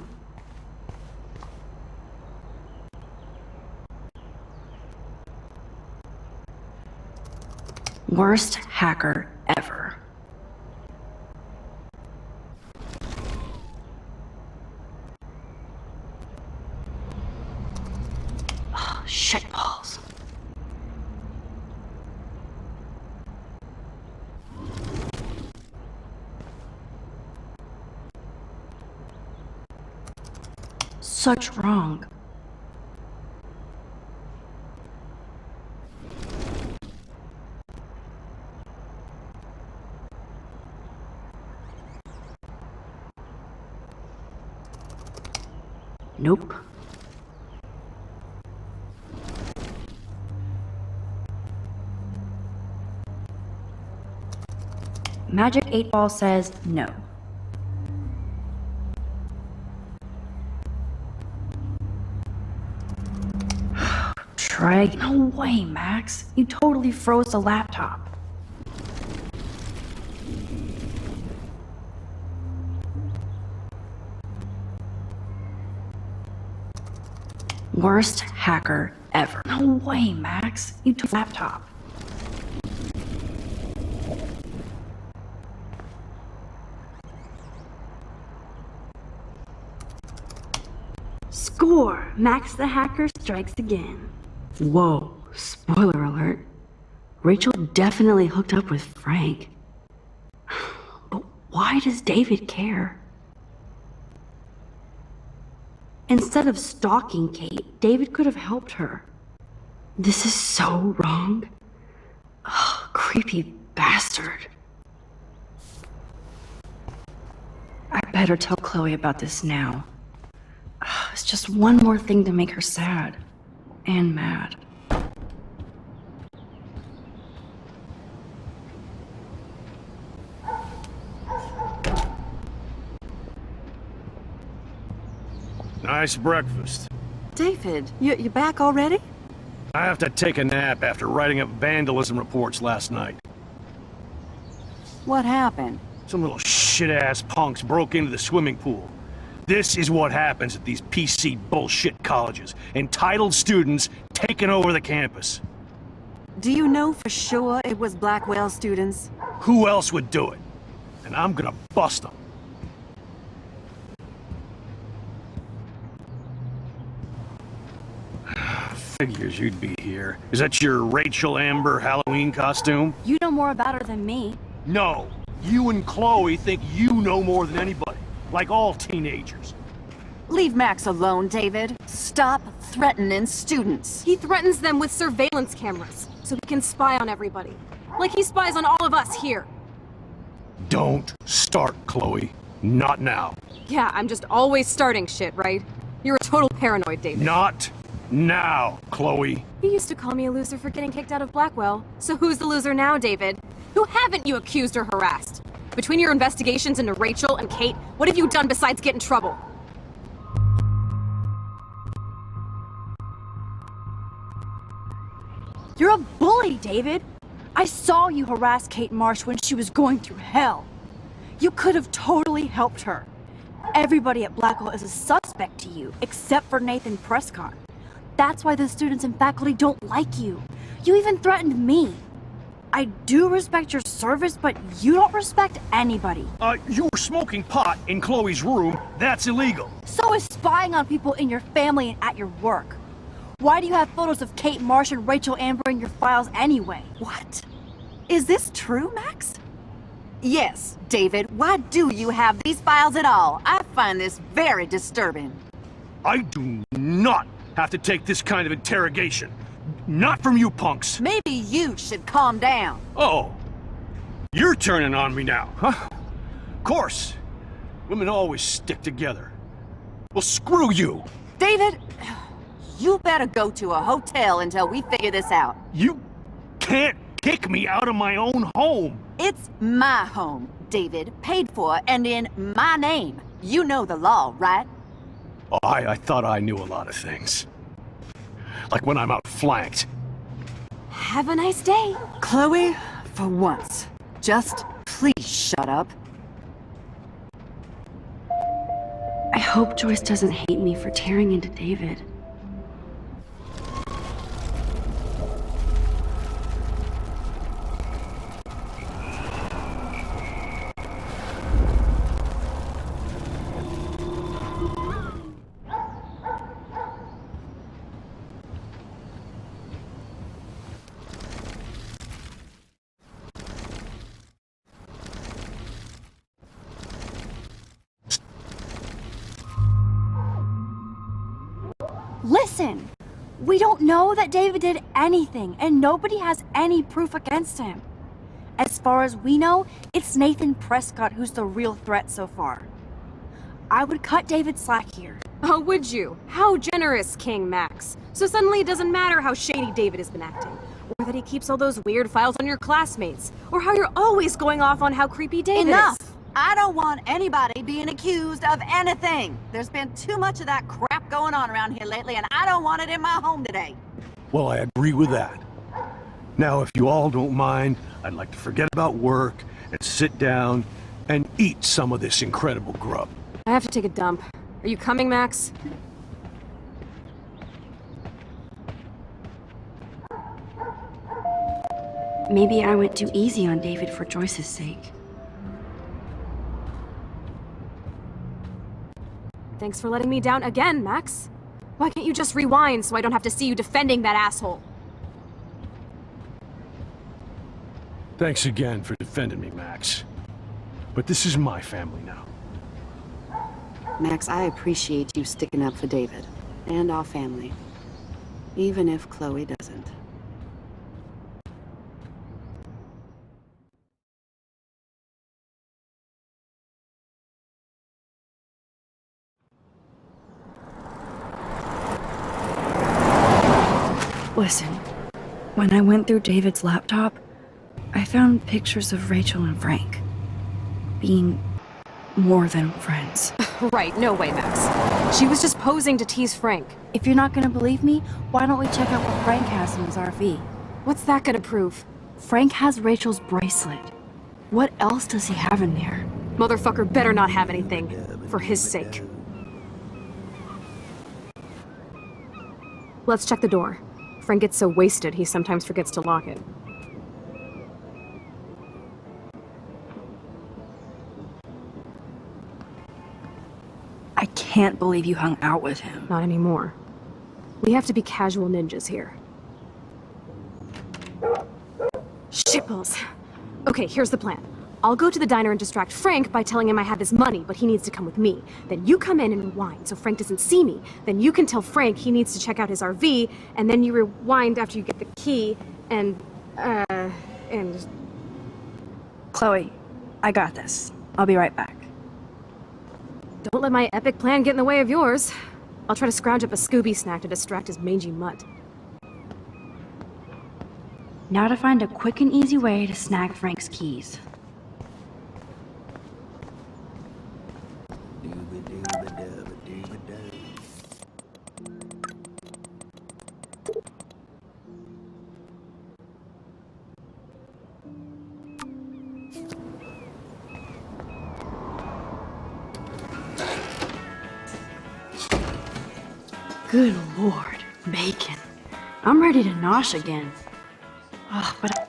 Worst hacker ever. Oh, shitballs. Such wrong. Nope. Magic 8 Ball says no. Try. No way, Max. You totally froze the laptop. Worst hacker ever. No way, Max. You took the laptop. Score! Max the hacker strikes again. Whoa, spoiler alert. Rachel definitely hooked up with Frank. But why does David care? Instead of stalking Kate, David could have helped her. This is so wrong. Ugh, creepy bastard. I better tell Chloe about this now. Ugh, it's just one more thing to make her sad. And mad. Nice breakfast. David, you back already? I have to take a nap after writing up vandalism reports last night. What happened? Some little shit-ass punks broke into the swimming pool. This is what happens at these PC bullshit colleges. Entitled students taking over the campus. Do you know for sure it was Blackwell students? Who else would do it? And I'm gonna bust them. Figures you'd be here. Is that your Rachel Amber Halloween costume? You know more about her than me. No. You and Chloe think you know more than anybody. Like all teenagers. Leave Max alone, David. Stop threatening students. He threatens them with surveillance cameras, so he can spy on everybody. Like he spies on all of us here. Don't start, Chloe. Not now. Yeah, I'm just always starting shit, right? You're a total paranoid, David. Not now, Chloe. You used to call me a loser for getting kicked out of Blackwell. So who's the loser now, David? Who haven't you accused or harassed? Between your investigations into Rachel and Kate, what have you done besides get in trouble? You're a bully, David. I saw you harass Kate Marsh when she was going through hell. You could have totally helped her. Everybody at Blackwell is a suspect to you, except for Nathan Prescott. That's why the students and faculty don't like you. You even threatened me. I do respect your service, but you don't respect anybody. You were smoking pot in Chloe's room. That's illegal. So is spying on people in your family and at your work. Why do you have photos of Kate Marsh and Rachel Amber in your files anyway? What? Is this true, Max? Yes, David. Why do you have these files at all? I find this very disturbing. I do not have to take this kind of interrogation. Not from you punks. Maybe you should calm down. Oh, you're turning on me now, huh? Of course. Women always stick together. Well, screw you. David, you better go to a hotel until we figure this out. You can't kick me out of my own home. It's my home, David, paid for and in my name. You know the law, right? Oh, I thought I knew a lot of things. Like when I'm outflanked. Have a nice day. Chloe, for once, just please shut up. I hope Joyce doesn't hate me for tearing into David. Listen! We don't know that David did anything, and nobody has any proof against him. As far as we know, it's Nathan Prescott who's the real threat so far. I would cut David slack here. Oh, would you? How generous, King Max. So suddenly it doesn't matter how shady David has been acting, or that he keeps all those weird files on your classmates, or how you're always going off on how creepy David Enough! is. I don't want anybody being accused of anything. There's been too much of that crap going on around here lately, and I don't want it in my home today. Well, I agree with that. Now, if you all don't mind, I'd like to forget about work and sit down and eat some of this incredible grub. I have to take a dump. Are you coming, Max? Maybe I went too easy on David for Joyce's sake. Thanks for letting me down again, Max. Why can't you just rewind so I don't have to see you defending that asshole? Thanks again for defending me, Max. But this is my family now. Max, I appreciate you sticking up for David and our family, even if Chloe doesn't. Listen, when I went through David's laptop, I found pictures of Rachel and Frank being more than friends. Right, no way, Max. She was just posing to tease Frank. If you're not gonna believe me, why don't we check out what Frank has in his RV? What's that gonna prove? Frank has Rachel's bracelet. What else does he have in there? Motherfucker better not have anything, for his sake. Let's check the door. Frank gets so wasted, he sometimes forgets to lock it. I can't believe you hung out with him. Not anymore. We have to be casual ninjas here. Shitballs. Okay, here's the plan. I'll go to the diner and distract Frank by telling him I have his money, but he needs to come with me. Then you come in and rewind so Frank doesn't see me. Then you can tell Frank he needs to check out his RV, and then you rewind after you get the key, and... Chloe, I got this. I'll be right back. Don't let my epic plan get in the way of yours. I'll try to scrounge up a Scooby snack to distract his mangy mutt. Now to find a quick and easy way to snag Frank's keys. Good lord, bacon. I'm ready to nosh again. Ugh, but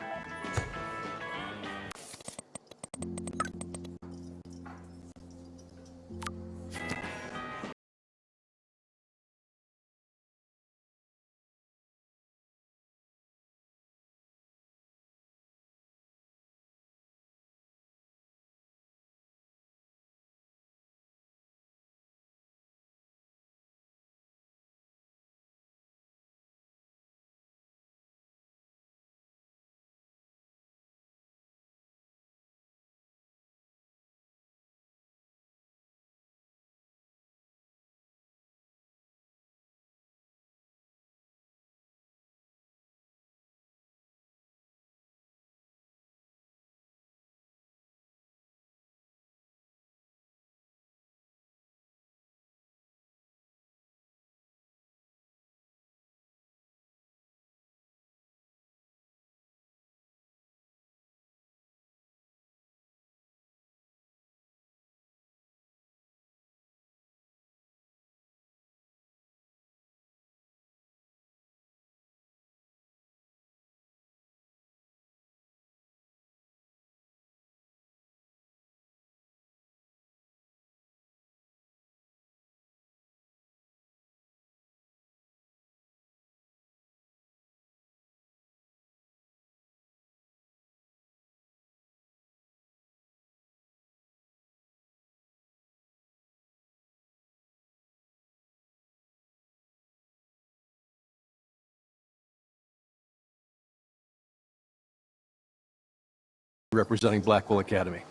representing Blackwell Academy.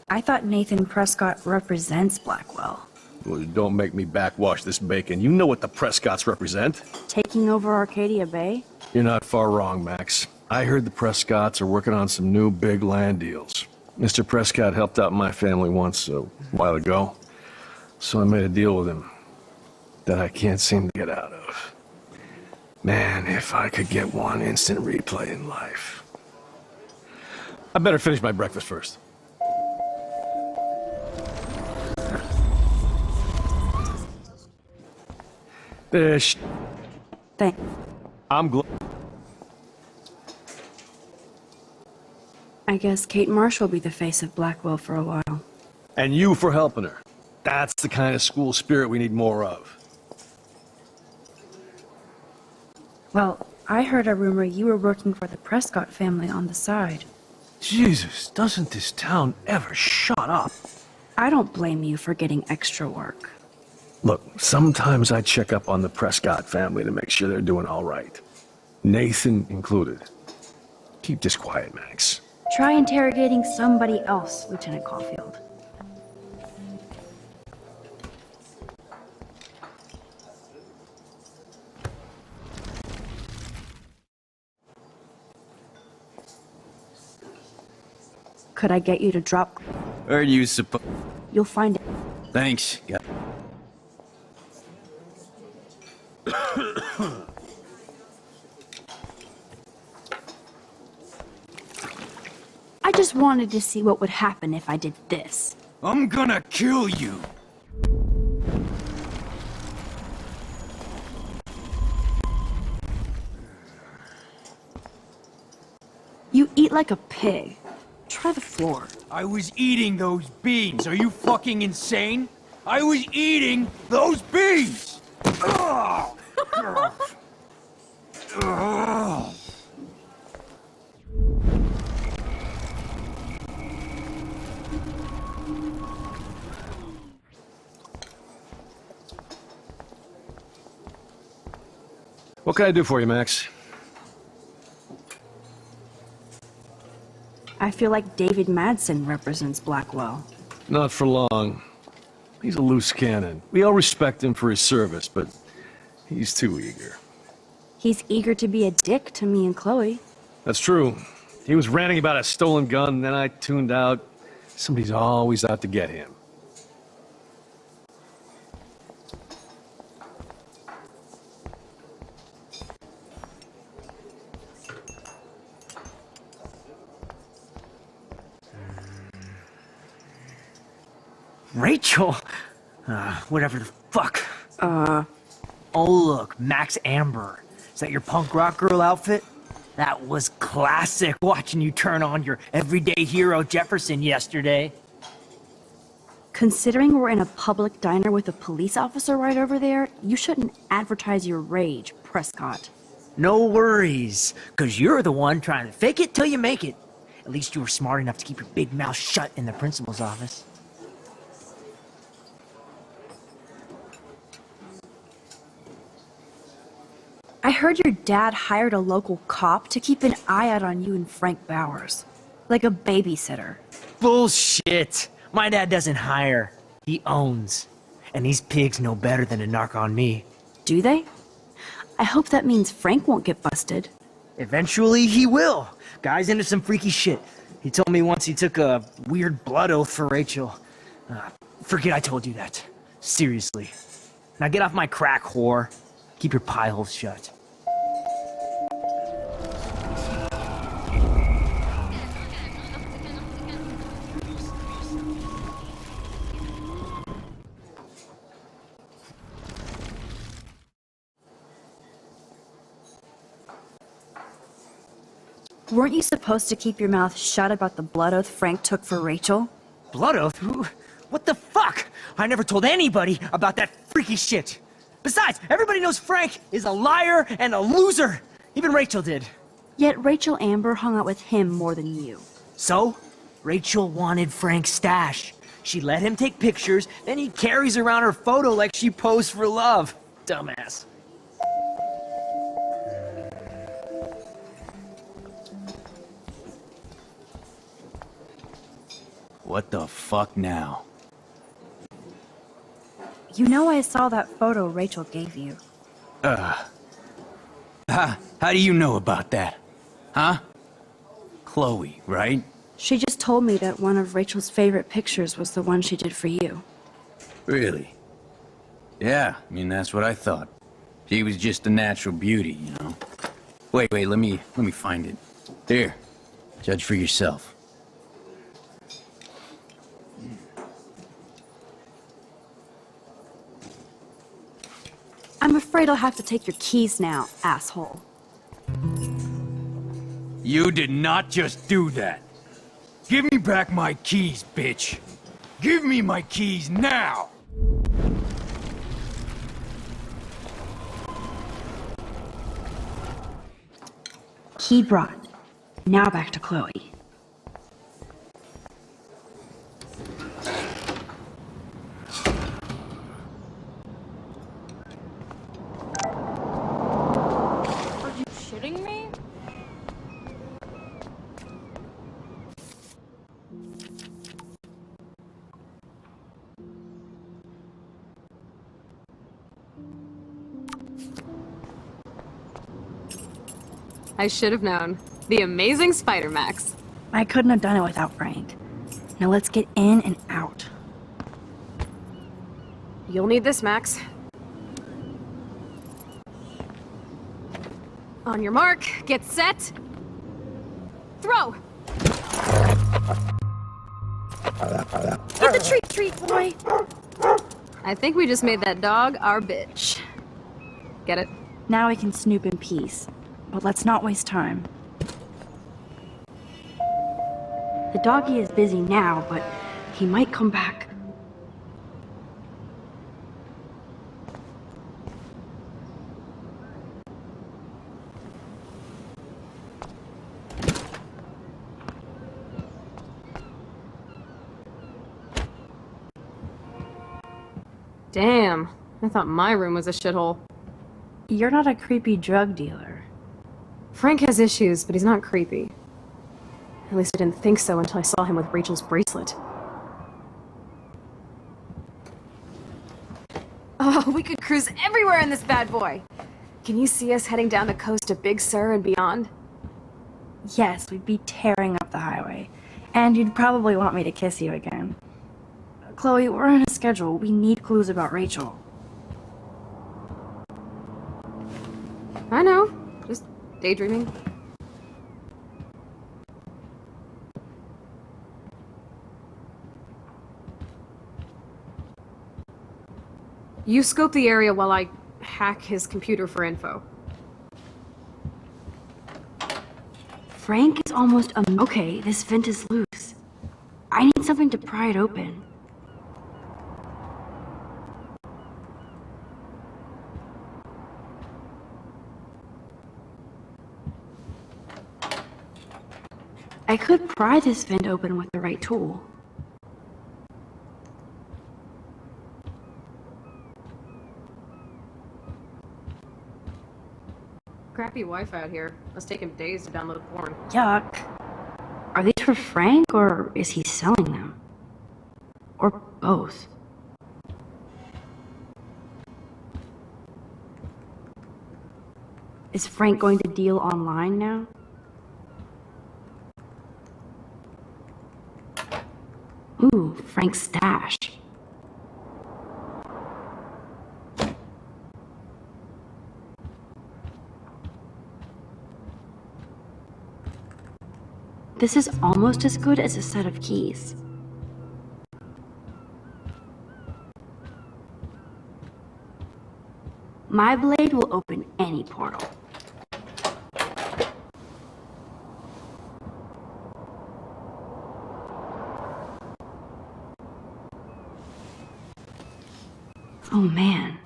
I thought Nathan Prescott represents Blackwell. Well, don't make me backwash this bacon. You know what the Prescotts represent. Taking over Arcadia Bay? You're not far wrong, Max. I heard the Prescotts are working on some new big land deals. Mr. Prescott helped out my family once a while ago, so I made a deal with him that I can't seem to get out of. Man, if I could get one instant replay in life. I better finish my breakfast first. Fish. Thank. I'm glad. I guess Kate Marsh will be the face of Blackwell for a while. And you for helping her. That's the kind of school spirit we need more of. Well, I heard a rumor you were working for the Prescott family on the side. Jesus, doesn't this town ever shut up? I don't blame you for getting extra work. Look, sometimes I check up on the Prescott family to make sure they're doing all right. Nathan included. Keep this quiet, Max. Try interrogating somebody else, Lieutenant Caulfield. Could I get you to drop? Are you supposed? You'll find it. Thanks. Yeah. I just wanted to see what would happen if I did this. I'm gonna kill you. You eat like a pig. Try the floor. I was eating those beans. Are you fucking insane? I was eating those beans! Ugh. Ugh. What can I do for you, Max? I feel like David Madsen represents Blackwell. Not for long. He's a loose cannon. We all respect him for his service, but he's too eager. He's eager to be a dick to me and Chloe. That's true. He was ranting about a stolen gun, and then I tuned out. Somebody's always out to get him. Rachel? Whatever the fuck. Oh, look, Max Amber. Is that your punk rock girl outfit? That was classic watching you turn on your everyday hero Jefferson yesterday. Considering we're in a public diner with a police officer right over there, you shouldn't advertise your rage, Prescott. No worries, because you're the one trying to fake it till you make it. At least you were smart enough to keep your big mouth shut in the principal's office. I heard your dad hired a local cop to keep an eye out on you and Frank Bowers. Like a babysitter. Bullshit! My dad doesn't hire. He owns. And these pigs know better than to narc on me. Do they? I hope that means Frank won't get busted. Eventually he will. Guy's into some freaky shit. He told me once he took a weird blood oath for Rachel. Forget I told you that. Seriously. Now get off my crack, whore. Keep your pie holes shut. Weren't you supposed to keep your mouth shut about the blood oath Frank took for Rachel? Blood oath? What the fuck? I never told anybody about that freaky shit. Besides, everybody knows Frank is a liar and a loser. Even Rachel did. Yet Rachel Amber hung out with him more than you. So, Rachel wanted Frank's stash. She let him take pictures, then he carries around her photo like she posed for love. Dumbass. What the fuck now? You know I saw that photo Rachel gave you. How do you know about that? Huh? Chloe, right? She just told me that one of Rachel's favorite pictures was the one she did for you. Really? Yeah, I mean, that's what I thought. She was just a natural beauty, you know? Wait, let me find it. Here, judge for yourself. I'm afraid I'll have to take your keys now, asshole. You did not just do that. Give me back my keys, bitch. Give me my keys now! Key brought. Now back to Chloe. Are you shitting me? I should have known. The amazing Spider Max. I couldn't have done it without Frank. Now let's get in and out. You'll need this, Max. On your mark, get set, throw! Get the treat, boy! I think we just made that dog our bitch. Get it? Now we can snoop in peace. But let's not waste time. The doggy is busy now, but he might come back. Damn, I thought my room was a shithole. You're not a creepy drug dealer. Frank has issues, but he's not creepy. At least I didn't think so until I saw him with Rachel's bracelet. Oh, we could cruise everywhere in this bad boy! Can you see us heading down the coast to Big Sur and beyond? Yes, we'd be tearing up the highway. And you'd probably want me to kiss you again. Chloe, we're on a schedule. We need clues about Rachel. I know. Just daydreaming. You scope the area while I hack his computer for info. Frank is almost okay, this vent is loose. I need something to pry it open. I could pry this vent open with the right tool. Crappy Wi-Fi out here. Must take him days to download porn. Yuck. Are these for Frank, or is he selling them? Or both? Is Frank going to deal online now? Ooh, Frank's stash. This is almost as good as a set of keys. My blade will open any portal. Oh man,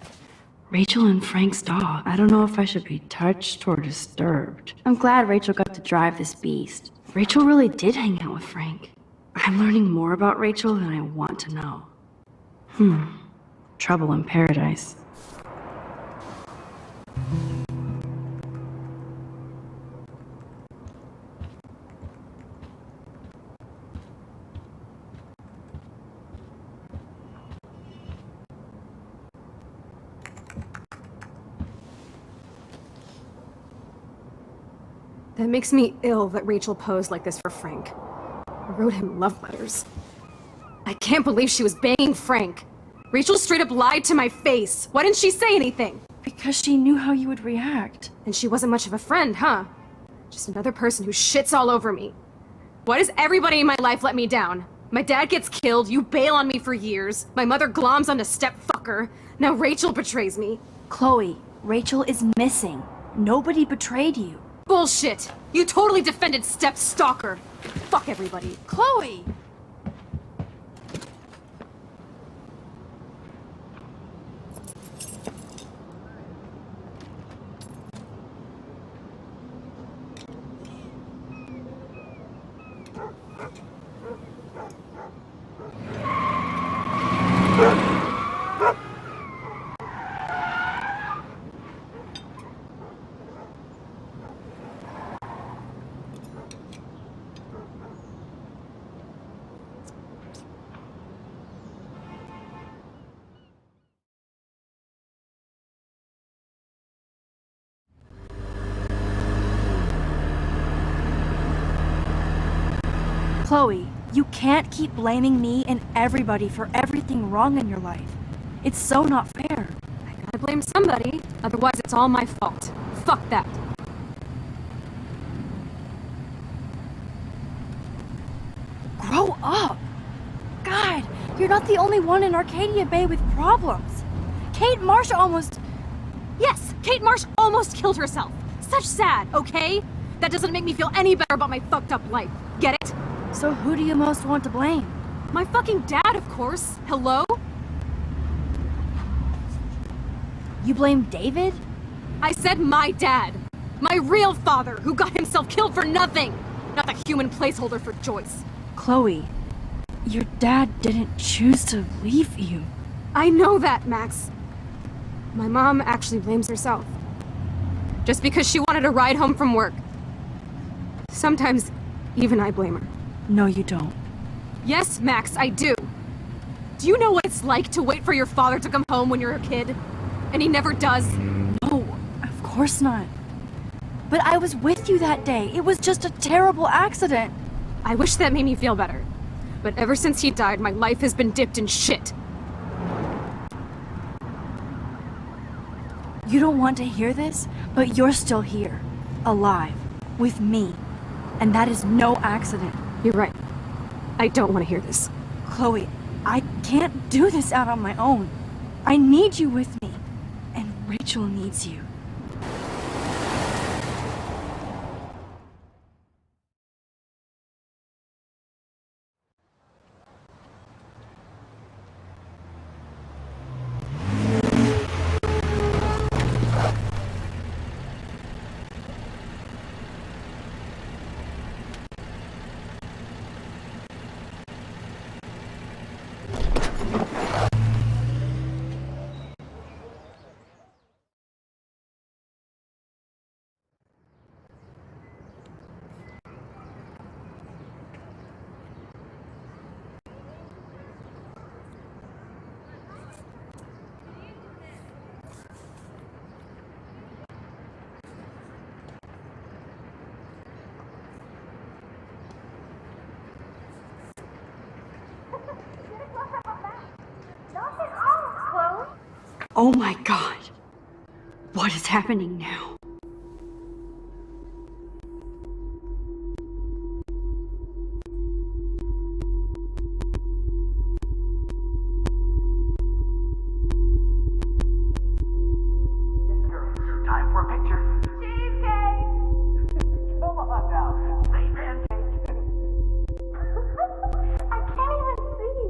Rachel and Frank's dog. I don't know if I should be touched or disturbed. I'm glad Rachel got to drive this beast. Rachel really did hang out with Frank. I'm learning more about Rachel than I want to know. Trouble in paradise. That makes me ill that Rachel posed like this for Frank. I wrote him love letters. I can't believe she was banging Frank. Rachel straight up lied to my face. Why didn't she say anything? Because she knew how you would react. And she wasn't much of a friend, huh? Just another person who shits all over me. Why does everybody in my life let me down? My dad gets killed, you bail on me for years, my mother gloms onto stepfucker, now Rachel betrays me. Chloe, Rachel is missing. Nobody betrayed you. Bullshit! You totally defended step-stalker. Fuck everybody. Chloe! Chloe, you can't keep blaming me and everybody for everything wrong in your life. It's so not fair. I gotta blame somebody, otherwise it's all my fault. Fuck that. Grow up! God, you're not the only one in Arcadia Bay with problems. Kate Marsh almost... Yes, Kate Marsh almost killed herself. Such sad, okay? That doesn't make me feel any better about my fucked up life. Get it? So who do you most want to blame? My fucking dad, of course. Hello? You blame David? I said my dad. My real father, who got himself killed for nothing. Not the human placeholder for Joyce. Chloe, your dad didn't choose to leave you. I know that, Max. My mom actually blames herself. Just because she wanted a ride home from work. Sometimes, even I blame her. No, you don't. Yes, Max, I do. Do you know what it's like to wait for your father to come home when you're a kid? And he never does? No, of course not. But I was with you that day. It was just a terrible accident. I wish that made me feel better. But ever since he died, my life has been dipped in shit. You don't want to hear this, but you're still here. Alive. With me. And that is no accident. You're right. I don't want to hear this. Chloe, I can't do this out on my own. I need you with me. And Rachel needs you. Oh my god. What is happening now? Time for a picture. Cheesecake! Come on now. Say pancake. I can't even see.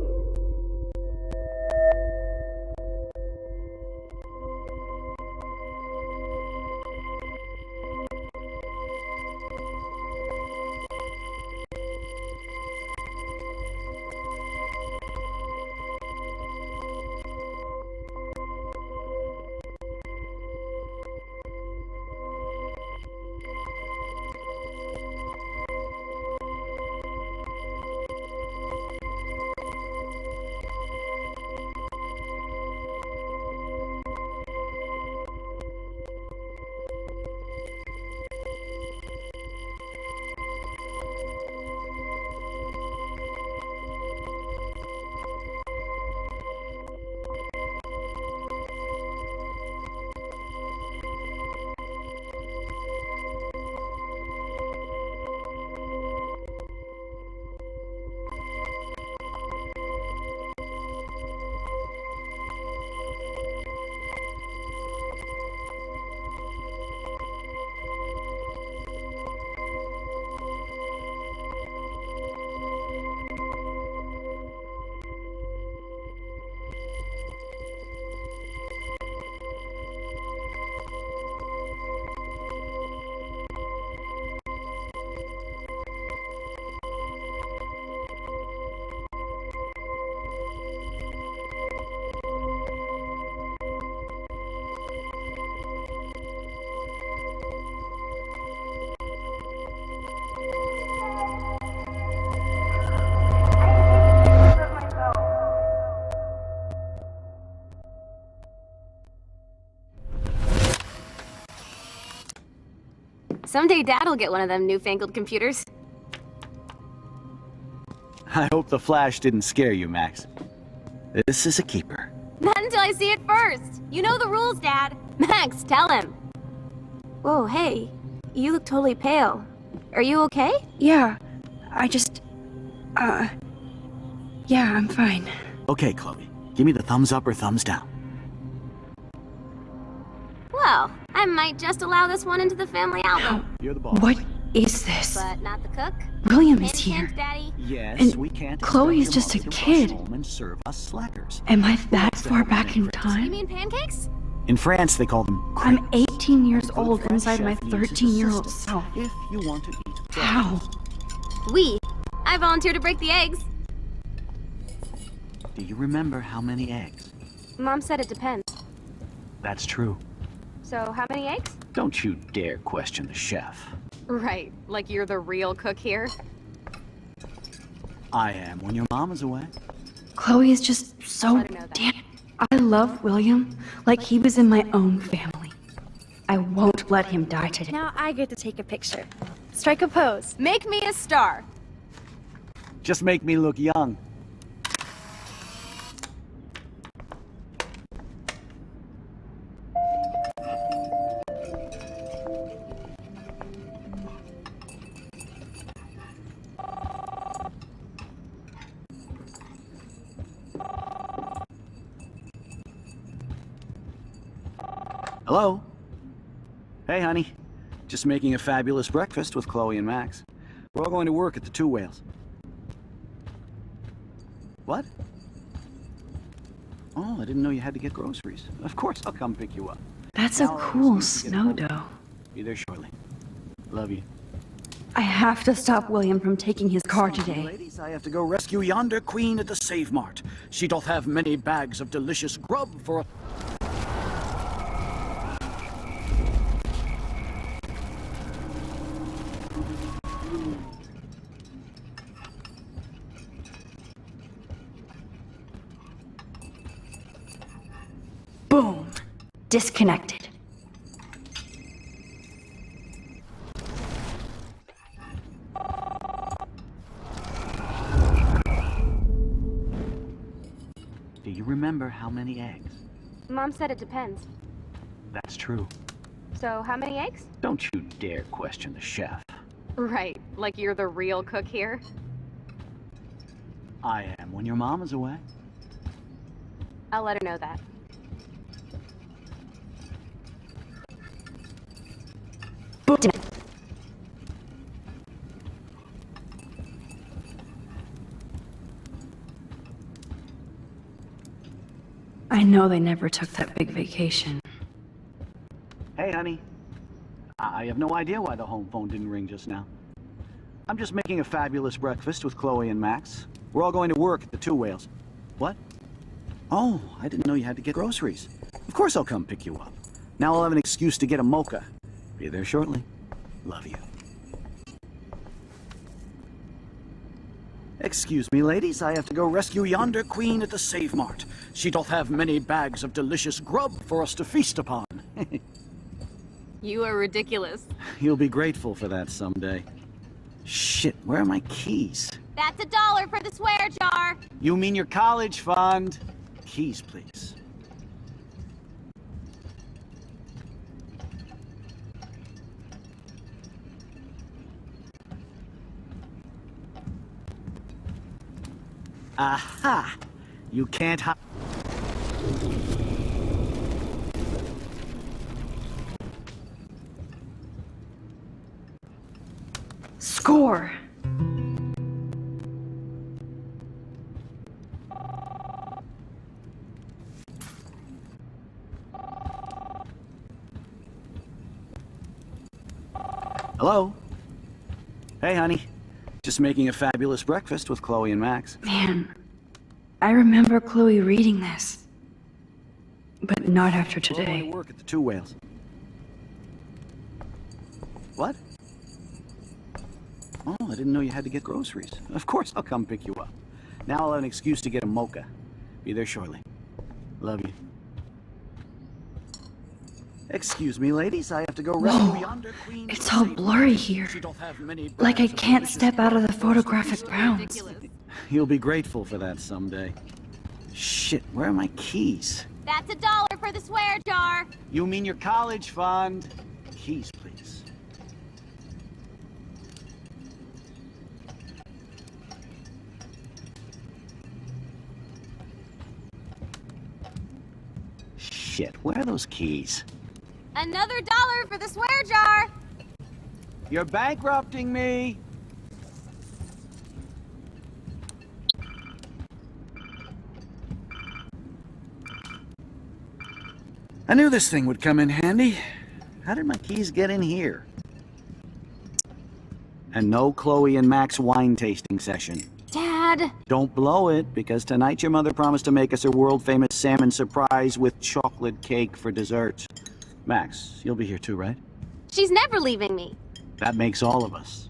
Someday Dad'll get one of them newfangled computers. I hope the flash didn't scare you, Max. This is a keeper. Not until I see it first. You know the rules, Dad. Max, tell him. Whoa, hey. You look totally pale. Are you okay? Yeah, I just... Yeah, I'm fine. Okay, Chloe. Give me the thumbs up or thumbs down. Well, I might just allow this one into the family album. You're the boss. What is this? But not the cook. William is Hint, here. hint, Daddy. Yes, And we can't Chloe expect is just your a mother to kid. rush home and serve us slackers. Am I that What's far that back in in France? time? You mean pancakes? In France, they call them I'm 18 years Good old French inside my chef needs his 13-year-old assistant self. If you want to eat How? I volunteer to break the eggs. Do you remember how many eggs? Mom said it depends. That's true. So, how many eggs? Don't you dare question the chef. Right, like you're the real cook here. I am when your mom is away. Chloe is just so Let her know that. damn... I love William like he was in my own family. I won't let him die today. Now I get to take a picture. Strike a pose. Make me a star. Just make me look young. Hello? Hey, honey. Just making a fabulous breakfast with Chloe and Max. We're all going to work at the Two Whales. What? Oh, I didn't know you had to get groceries. Of course I'll come pick you up. That's a Now I'll cool excuse you to snow get dough. Be there shortly. Love you. I have to stop William from taking his car today. Ladies, I have to go rescue yonder queen at the Save Mart. She doth have many bags of delicious grub for a... Boom. Disconnected. Do you remember how many eggs? Mom said it depends. That's true. So, how many eggs? Don't you dare question the chef. Right, like you're the real cook here. I am when your mom is away. I'll let her know that. I know they never took that big vacation. Hey, honey. I have no idea why the home phone didn't ring just now. I'm just making a fabulous breakfast with Chloe and Max. We're all going to work at the Two Whales. What? Oh, I didn't know you had to get groceries. Of course I'll come pick you up. Now I'll have an excuse to get a mocha. Be there shortly. Love you. Excuse me, ladies. I have to go rescue yonder queen at the Save Mart. She doth have many bags of delicious grub for us to feast upon. You are ridiculous. You'll be grateful for that someday. Shit, where are my keys? That's $1 for the swear jar. You mean your college fund? Keys, please. Aha! You can't hide. Score! Hello? Hey, honey. Just making a fabulous breakfast with Chloe and Max. Man, I remember Chloe reading this. But not after We're going today. to work at the Two Whales. What? Oh, I didn't know you had to get groceries. Of course I'll come pick you up. Now I'll have an excuse to get a mocha. Be there shortly. Love you. Excuse me, ladies. I have to go rescue yonder queen. It's all blurry here. Like I can't step out of the photographic bounds. You'll be grateful for that someday. Shit, where are my keys? That's $1 for the swear jar. You mean your college fund? Keys, please. Shit, where are those keys? Another $1 for the swear jar. You're bankrupting me. I knew this thing would come in handy. How did my keys get in here? And no Chloe and Max wine tasting session. Dad. Don't blow it, because tonight your mother promised to make us a world-famous salmon surprise with chocolate cake for dessert. Max, you'll be here too, right? She's never leaving me. That makes all of us.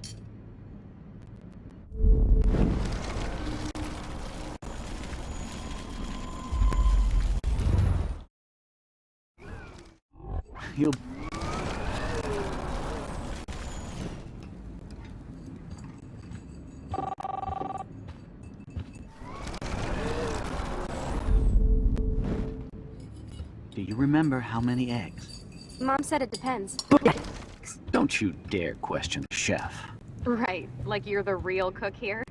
You'll... Do you remember how many eggs? Mom said it depends. Don't you dare question the chef. Right, like you're the real cook here.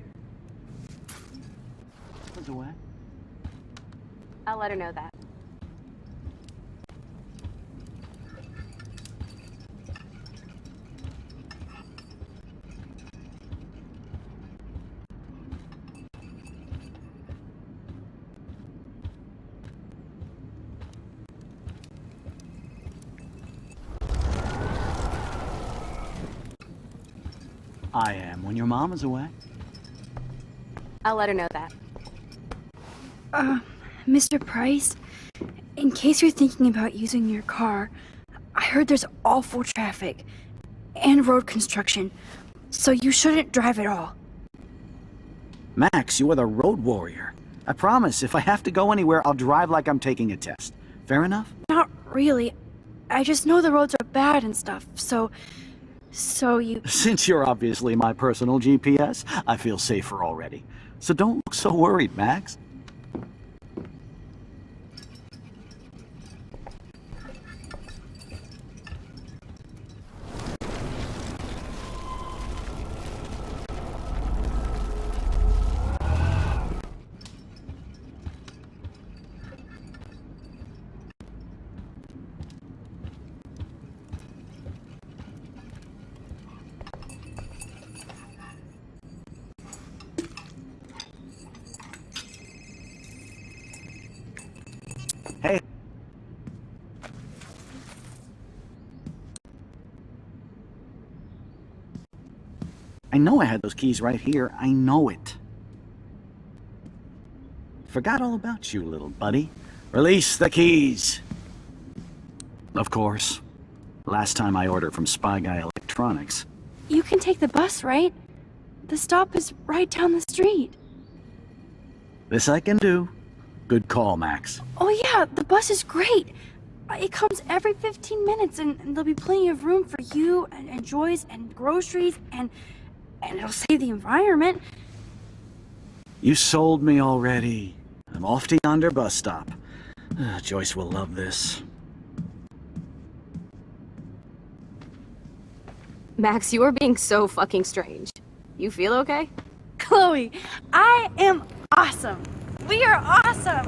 Put away. I'll let her know that. I am when your mom is away. I'll let her know that. Mr. Price, in case you're thinking about using your car, I heard there's awful traffic and road construction, so you shouldn't drive at all. Max, you are the road warrior. I promise, if I have to go anywhere, I'll drive like I'm taking a test. Fair enough? Not really. I just know the roads are bad and stuff, so you... Since you're obviously my personal GPS, I feel safer already. So don't look so worried, Max. Hey. I know I had those keys right here. I know it. Forgot all about you, little buddy. Release the keys. Of course. Last time I ordered from Spy Guy Electronics. You can take the bus, right? The stop is right down the street. This I can do. Good call, Max. Oh yeah, the bus is great. It comes every 15 minutes and there'll be plenty of room for you and Joyce and groceries and it'll save the environment. You sold me already. I'm off to yonder bus stop. Joyce will love this. Max, you are being so fucking strange. You feel okay? Chloe, I am awesome. We are awesome.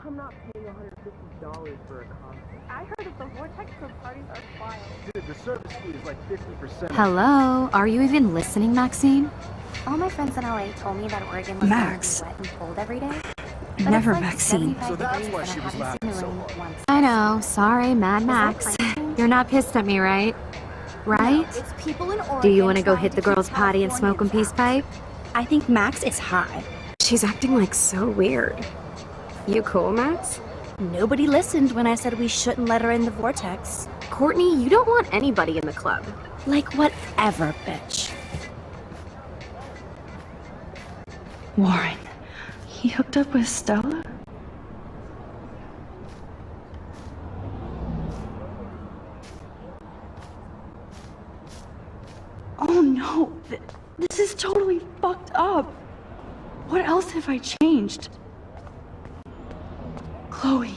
I'm not paying $150 for a concert. I heard that the Vortex Club parties are wild. Dude, the service fee is like 50%. Hello? Are you even listening, Maxine? All my friends in LA told me that Oregon was Max. going to be wet and cold every day. But Never it's like Maxine. 75 So that's degrees why and she I was haven't seen laughing the so rain hard. once. I know. Sorry, Mad Max. You're not pissed at me, right? Right? No, it's people in Oregon Do you want to go trying hit the keep girls' potty and smoke a Californians peace out. pipe? I think Max is high. She's acting like so weird. You cool, Max? Nobody listened when I said we shouldn't let her in the vortex. Courtney, you don't want anybody in the club. Like whatever, bitch. Warren, he hooked up with Stella? Oh no, this is totally fucked up. What else have I changed? Chloe.